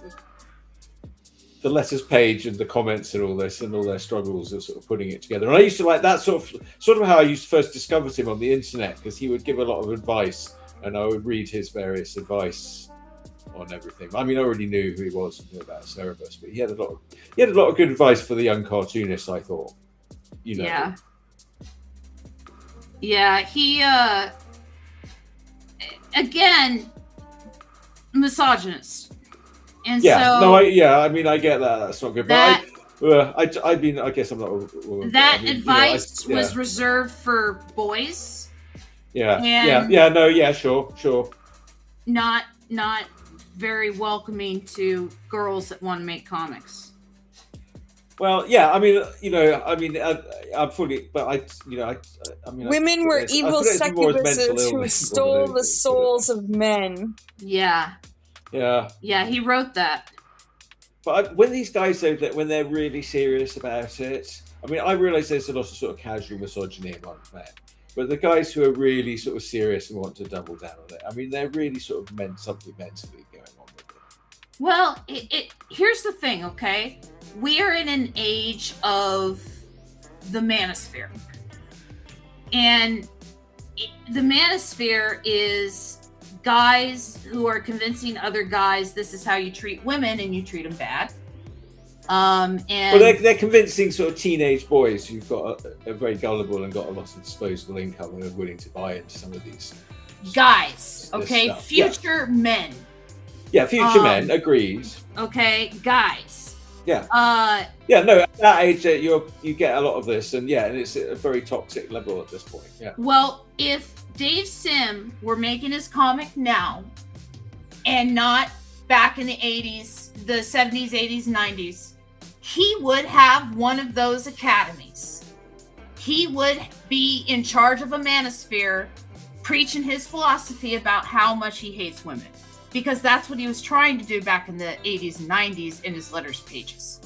the letters page and the comments and all this and all their struggles of sort of putting it together. And I used to like that sort of how I used to first discovered him on the internet, because he would give a lot of advice and I would read his various advice on everything. I mean, I already knew who he was and knew about Cerebus, but he had a lot of good advice for the young cartoonist, I thought. Yeah, he again, misogynist. And I mean, I get that. That's not good. But I guess I'm not a woman. That advice was reserved for boys. Sure. Not very welcoming to girls that want to make comics. Well, yeah, I mean, I'm fully, but I mean, women were evil succubuses who stole the souls of men. Yeah, he wrote that. But when these guys say that, when they're really serious about it, I mean, I realize there's a lot of sort of casual misogyny among men, but the guys who are really sort of serious and want to double down on it, I mean, they're really sort of something mentally going on with it. Well, here's the thing, okay? We are in an age of the manosphere. And the manosphere is guys who are convincing other guys this is how you treat women, and you treat them bad. They're convincing sort of teenage boys who've got a very gullible and got a lot of disposable income and are willing to buy into some of these guys. Okay, future men. Yeah, future men. Agreed. Okay, guys. Yeah. At that age, you get a lot of this, and it's a very toxic level at this point. Yeah. Well, if Dave Sim were making his comic now, and not back in the 80s, the 70s, 80s, 90s, he would have one of those academies. He would be in charge of a manosphere preaching his philosophy about how much he hates women, because that's what he was trying to do back in the 80s and 90s in his letters pages.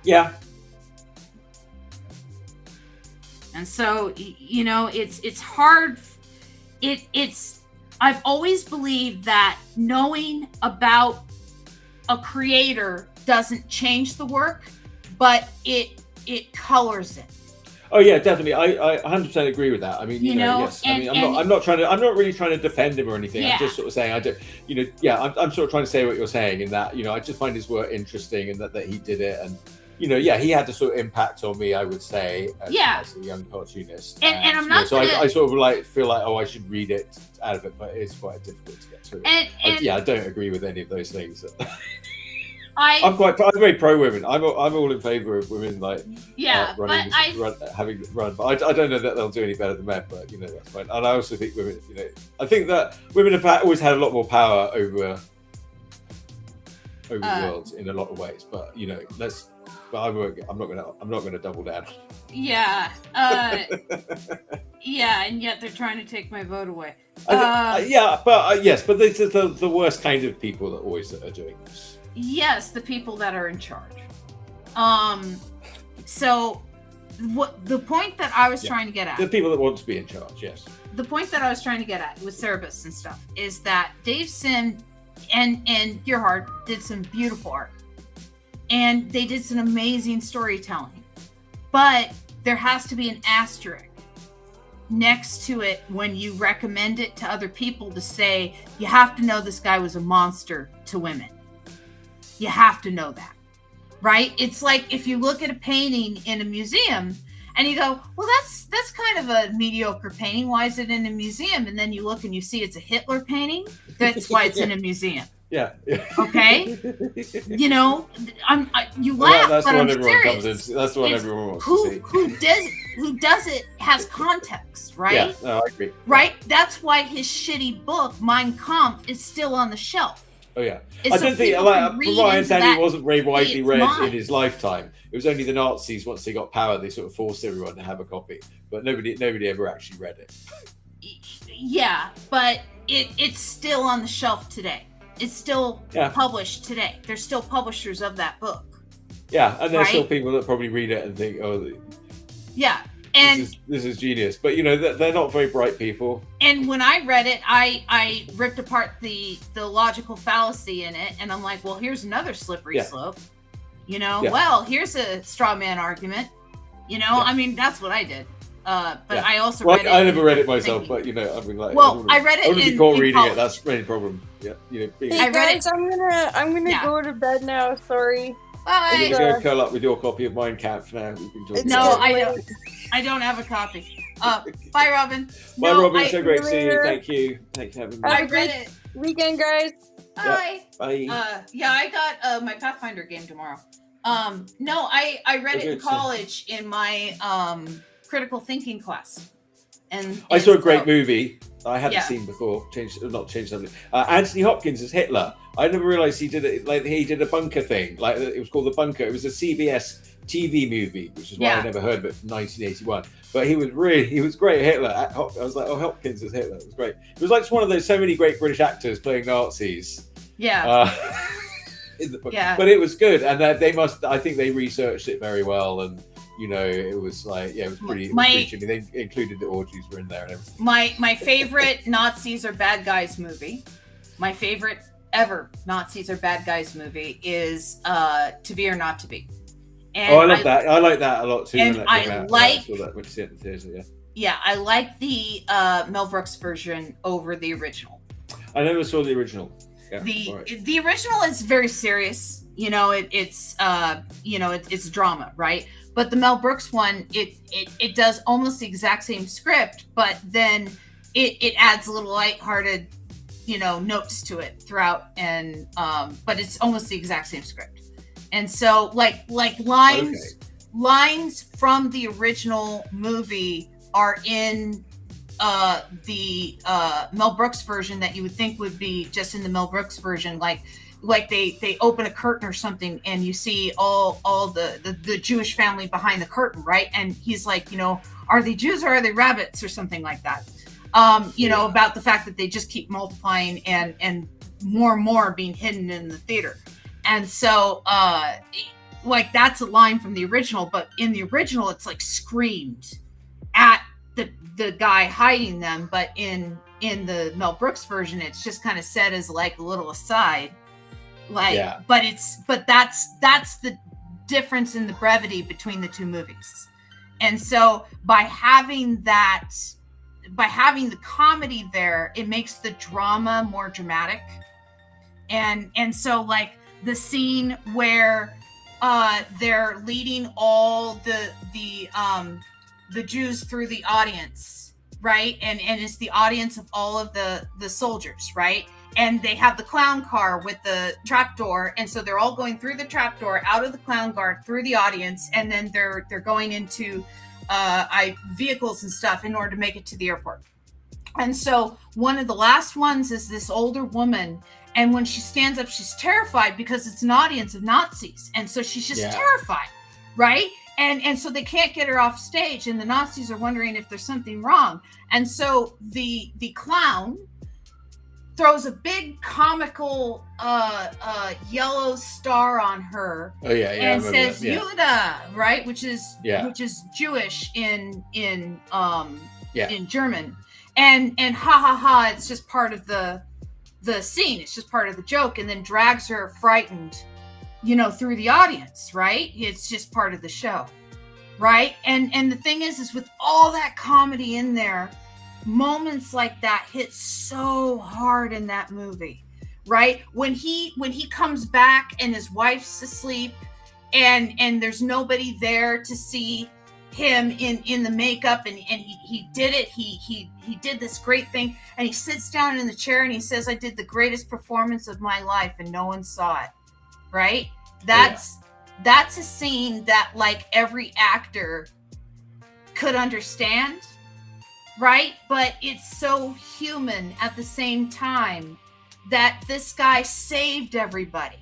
Yeah. And so, you know, it's hard. I've always believed that knowing about a creator doesn't change the work, but it colors it. Oh yeah, definitely. I 100% agree with that. I mean, you know, yes. I mean, I'm not really trying to defend him or anything. Yeah. I'm just sort of saying, I don't, you know, yeah, I'm sort of trying to say what you're saying in that, you know, I just find his work interesting and that he did it, and you know, yeah, he had the sort of impact on me, I would say, as a young cartoonist. And I'm not. So I sort of like feel like, oh, I should read it out of it, but it's quite difficult to get through. Yeah, I don't agree with any of those things. I'm very pro women. I'm all in favor of women having run. But I don't know that they'll do any better than men. But you know, that's fine. And I also think women. You know, I think that women have always had a lot more power over the world in a lot of ways. But you know, But I'm not gonna double down. Yeah. Yeah, and yet they're trying to take my vote away. Yes, but this is the worst kind of people that always are doing this. Yes, the people that are in charge. So what the point that I was trying to get at, the people that want to be in charge, yes. The point that I was trying to get at with Cerebus and stuff is that Dave Sim and Gearhart did some beautiful art. And they did some amazing storytelling. But there has to be an asterisk next to it when you recommend it to other people to say, you have to know this guy was a monster to women. You have to know that, right? It's like if you look at a painting in a museum and you go, well, that's kind of a mediocre painting. Why is it in a museum? And then you look and you see it's a Hitler painting. That's why it's in a museum. Yeah. Okay. You know, you laugh, that's but what I'm everyone serious. comes in. That's what everyone wants to see. Who does it has context, right? Yeah, no, I agree. Right. That's why his shitty book Mein Kampf is still on the shelf. Oh yeah. It's I don't think, from what I understand, he wasn't very widely read in his lifetime. It was only the Nazis, once they got power, they sort of forced everyone to have a copy, but nobody ever actually read it. Yeah, but it's still on the shelf today. It's still published today. There's still publishers of that book. Yeah, and there's still people that probably read it and think, oh, yeah, and this is genius. But you know, they're not very bright people. And when I read it, I ripped apart the logical fallacy in it, and I'm like, well, here's another slippery slope. You know, well, here's a straw man argument. You know, I mean, that's what I did. But I also read it. I never read it myself, but you know, I mean, like, I read it. I wouldn't be caught reading it. That's any problem. Yeah, you know. Hey guys, I'm gonna go to bed now. Sorry. Bye. You can go curl up with your copy of Mein Kampf now. No, I don't have a copy. Bye, Robin. Bye, Robin. So great to see you. Thank you. Thanks for having me. I read it. Weekend, guys. Bye. Bye. Yeah, I got my Pathfinder game tomorrow. No, I read it in college in my critical thinking class. And I saw a great movie I hadn't seen before. Not changed something. Anthony Hopkins as Hitler. I never realized he did it. Like he did a bunker thing. Like it was called The Bunker. It was a CBS TV movie, which is why I never heard of it, from 1981. But he was great Hitler. I was like, oh, Hopkins as Hitler. It was great. It was like just one of those, so many great British actors playing Nazis. Yeah. In the book. Yeah. But it was good, and I think they researched it very well, and you know, it was like, it was pretty. They included the orgies were in there and everything. My favorite Nazis are bad guys movie. My favorite ever Nazis are bad guys movie is To Be or Not to Be. And I love that. I like that a lot too. And I like. I saw that when you see it in the theater, yeah, I like the Mel Brooks version over the original. I never saw the original. Yeah, the original is very serious. You know, it's drama, right? But the Mel Brooks one, it does almost the exact same script, but then it adds a little lighthearted, you know, notes to it throughout, and but it's almost the exact same script. And so like lines from the original movie are in the Mel Brooks version that you would think would be just in the Mel Brooks version, like like they open a curtain or something, and you see all the Jewish family behind the curtain, right? And he's like, are they Jews or are they rabbits or something like that? About the fact that they just keep multiplying and more being hidden in the theater. And so like that's a line from the original, but in the original it's like screamed at the guy hiding them, but in the Mel Brooks version it's just kind of said as like a little aside, like but that's the difference in the brevity between the two movies. And so by having the comedy there, it makes the drama more dramatic. And so like the scene where they're leading all the Jews through the audience, right? And it's the audience of all of the soldiers, right? And they have the clown car with the trapdoor, and so they're all going through the trapdoor, out of the clown car, through the audience, and then they're going into vehicles and stuff in order to make it to the airport. And so one of the last ones is this older woman, and when she stands up, she's terrified because it's an audience of Nazis, and so she's just terrified, right? And so they can't get her off stage, and the Nazis are wondering if there's something wrong. And so the clown throws a big comical yellow star on her, and says Juda, right, which is Jewish in German, and ha ha ha, it's just part of the scene, it's just part of the joke, and then drags her frightened through the audience, right? It's just part of the show, right? And the thing is with all that comedy in there, moments like that hit so hard in that movie, right? When he comes back and his wife's asleep and there's nobody there to see him in the makeup, and he did it, he did this great thing, and he sits down in the chair and he says, I did the greatest performance of my life and no one saw it, right? That's a scene that like every actor could understand, right? But it's so human at the same time that this guy saved everybody,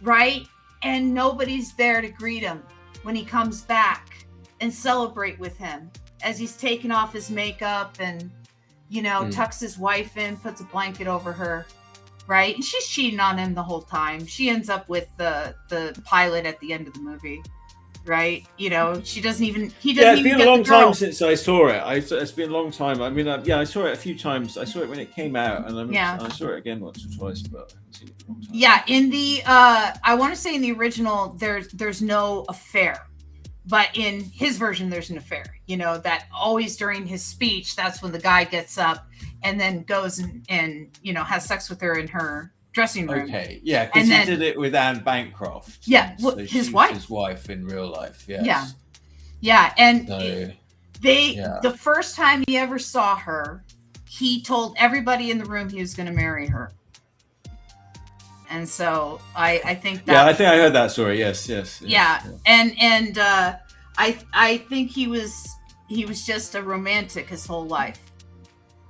right? And nobody's there to greet him when he comes back and celebrate with him as he's taking off his makeup and tucks his wife in, puts a blanket over her, right? And she's cheating on him the whole time. She ends up with the pilot at the end of the movie, right? She doesn't even. He doesn't. It's been a long time since I saw it. It's been a long time. I mean, I saw it a few times. I saw it when it came out, and I saw it again once or twice, but I haven't seen it for a long time. Yeah, in the I want to say in the original, there's no affair, but in his version, there's an affair. That always during his speech, that's when the guy gets up and then goes and has sex with her in her dressing room. Okay, yeah, because he did it with Anne Bancroft. Yeah, so his wife. His wife in real life. Yes. Yeah, and So, the first time he ever saw her, he told everybody in the room he was going to marry her. And so I think that. Yeah, I think I heard that story. Yes. Yeah. And I think he was just a romantic his whole life.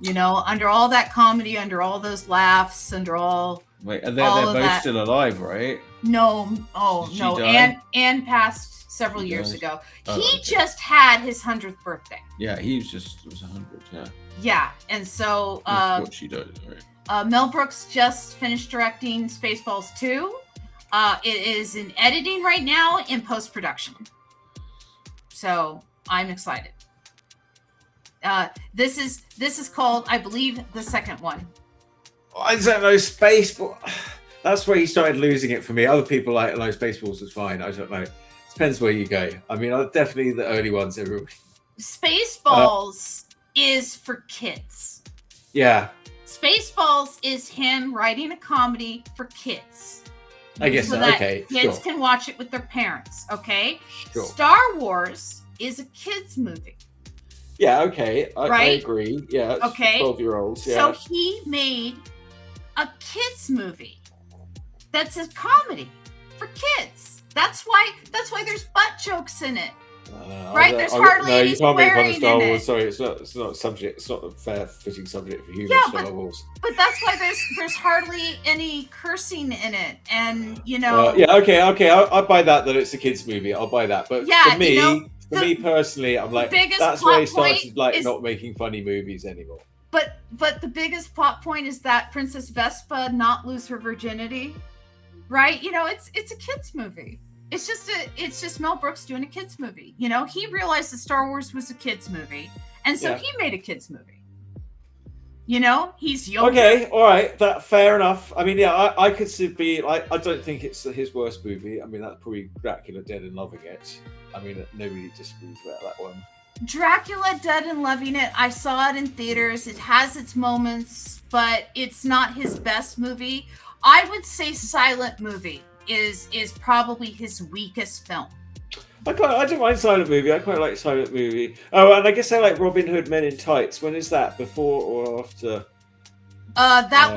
Under all that comedy, under all those laughs, under all. Wait, they're both still alive, right? No. Oh, Did no. she die? Anne passed several years ago. Oh, he okay. just had his 100th birthday. Yeah, it was 100. Yeah. Yeah, and so What she died, right? Mel Brooks just finished directing Spaceballs 2. It is in editing right now, in post-production. So I'm excited. This is called, I believe, the second one. I don't know, Spaceball. That's where he started losing it for me. Other people like Spaceballs was fine. I don't know. Depends where you go. I mean, definitely the early ones. Spaceballs is for kids. Yeah. Spaceballs is him writing a comedy for kids. I guess so so. that Okay. kids Sure. can watch it with their parents. Okay. Sure. Star Wars is a kids movie. Yeah. Okay. I Right? agree. Yeah. It's Okay. 12-year-olds. Yeah. So he made a kids movie that's a comedy for kids. That's why there's butt jokes in it. Right? There's hardly no, any you can't make fun of swearing Star in Wars. it. Sorry, it's not subject. It's not a fair fitting subject for humor. Yeah, Star Wars. But that's why there's hardly any cursing in it, and you know. Yeah, okay. I'll buy that it's a kids movie. I'll buy that. But Yeah, for me, you know, for me personally, I'm like, biggest that's where he plot point started like is- not making funny movies anymore. But the biggest plot point is that Princess Vespa not lose her virginity, right? You know, it's a kids movie. It's just Mel Brooks doing a kids movie. You know, he realized that Star Wars was a kids movie, and so he made a kids movie. You know, he's young. Okay, all right, that fair enough. I mean, yeah, I could be like, I don't think it's his worst movie. I mean, that's probably Dracula Dead and Loving It. I mean, nobody disagrees about that one. Dracula Dead and Loving It. I saw it in theaters. It has its moments, but it's not his best movie. I would say Silent Movie is probably his weakest film. I don't mind Silent Movie. I quite like Silent Movie. Oh, and I guess I like Robin Hood Men in Tights. When is that? Before or after? That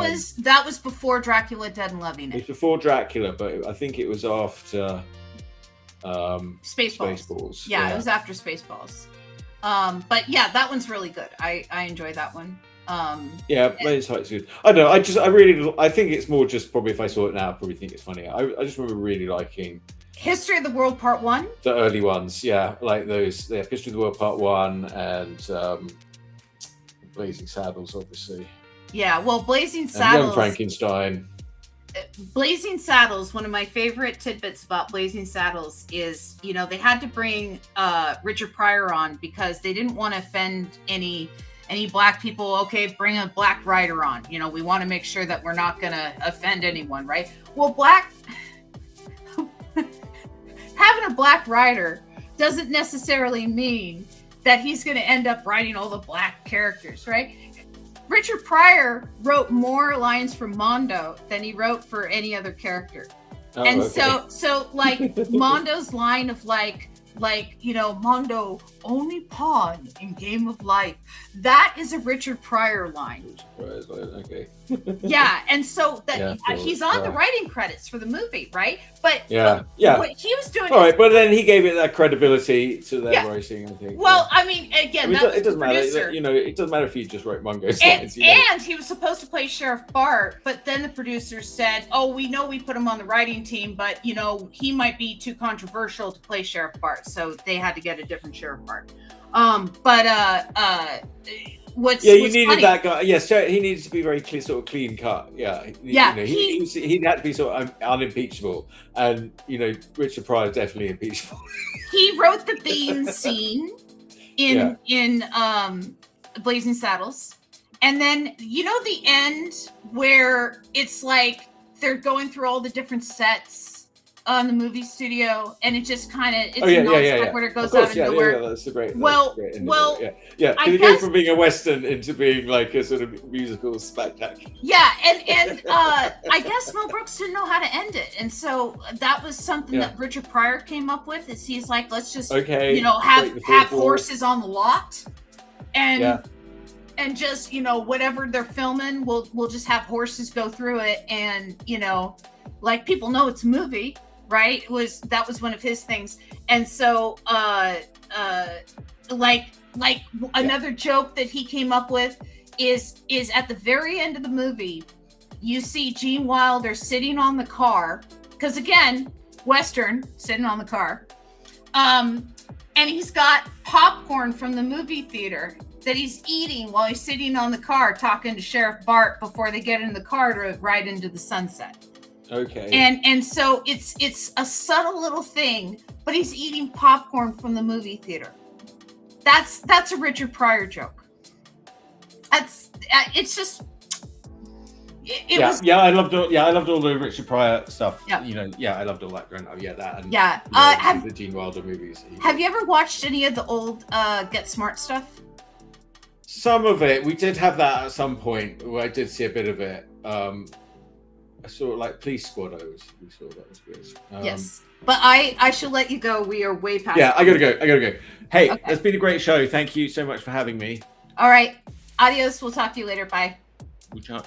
was before Dracula Dead and Loving It was It. before Dracula, but I think it was after Spaceballs. Yeah, it was after Spaceballs. But yeah, that one's really good. I enjoy that one. Yeah, Men in Tights is good. I don't know. I think it's more just probably if I saw it now, I'd probably think it's funny. I just remember really liking History of the World Part 1. the early ones. Yeah, like those. Yeah, History of the World Part 1 and Blazing Saddles, obviously. Yeah, well, Blazing And Saddles. Young Frankenstein. Blazing Saddles, one of my favorite tidbits about Blazing Saddles is, you know, they had to bring Richard Pryor on because they didn't want to offend any black people. Okay, bring a black writer on. You know, we want to make sure that we're not going to offend anyone, right? Well, having a black writer doesn't necessarily mean that he's going to end up writing all the black characters, right? Richard Pryor wrote more lines for Mondo than he wrote for any other character. Oh, And okay. so like Mondo's line of like, you know, Mondo, only pawn in game of life. That is a Richard Pryor line. Okay. Yeah. And so that Yeah, he's on the writing credits for the movie, right? But Yeah. what he was doing All is, right, but then he gave it that credibility to their Yeah. writing, I think. well, I mean, again, that was it doesn't the matter. producer. You know, it doesn't matter if you just write Mungo's And, lines. You know. and he was supposed to play Sheriff Bart, but then the producers said, "Oh, we know we put him on the writing team, but you know he might be too controversial to play Sheriff Bart, so they had to get a different Sheriff Bart." What's You what's needed funny, that guy. Yes, he needed to be very clean, sort of clean cut. Yeah, Yeah, You know, he had to be sort of unimpeachable, and you know, Richard Pryor definitely impeachable. he wrote the theme scene in Blazing Saddles, and then you know the end where it's like they're going through all the different sets on the movie studio, and it just kind of where it goes out of nowhere. Yeah, that's a great. Well, yeah. I Did it guess- go from being a western into being like a sort of musical spectacular? Yeah, and I guess Mel Brooks didn't know how to end it, and so that was something that Richard Pryor came up with. Is he's like, let's just you know have horses on the lot, and just you know whatever they're filming, we'll just have horses go through it, and you know, like people know it's a movie, right? That was one of his things, and so another joke that he came up with is at the very end of the movie, you see Gene Wilder sitting on the car, because again, Western, sitting on the car, and he's got popcorn from the movie theater that he's eating while he's sitting on the car talking to Sheriff Bart before they get in the car to ride into the sunset. Okay. And so it's a subtle little thing, but he's eating popcorn from the movie theater. That's a Richard Pryor joke. It's just it was. I loved all the Richard Pryor stuff. Yeah. You know, I loved all that growing up. Yeah, that and Yeah. you know, the Gene Wilder movies. Have you ever watched any of the old Get Smart stuff? Some of it, we did have that at some point where I did see a bit of it. I saw like Police Squad. We saw that was good. Yes, but I should let you go. We are way past. Yeah, I gotta go. Hey, Okay. it's been a great show. Thank you so much for having me. All right. Adios. We'll talk to you later. Bye. We can't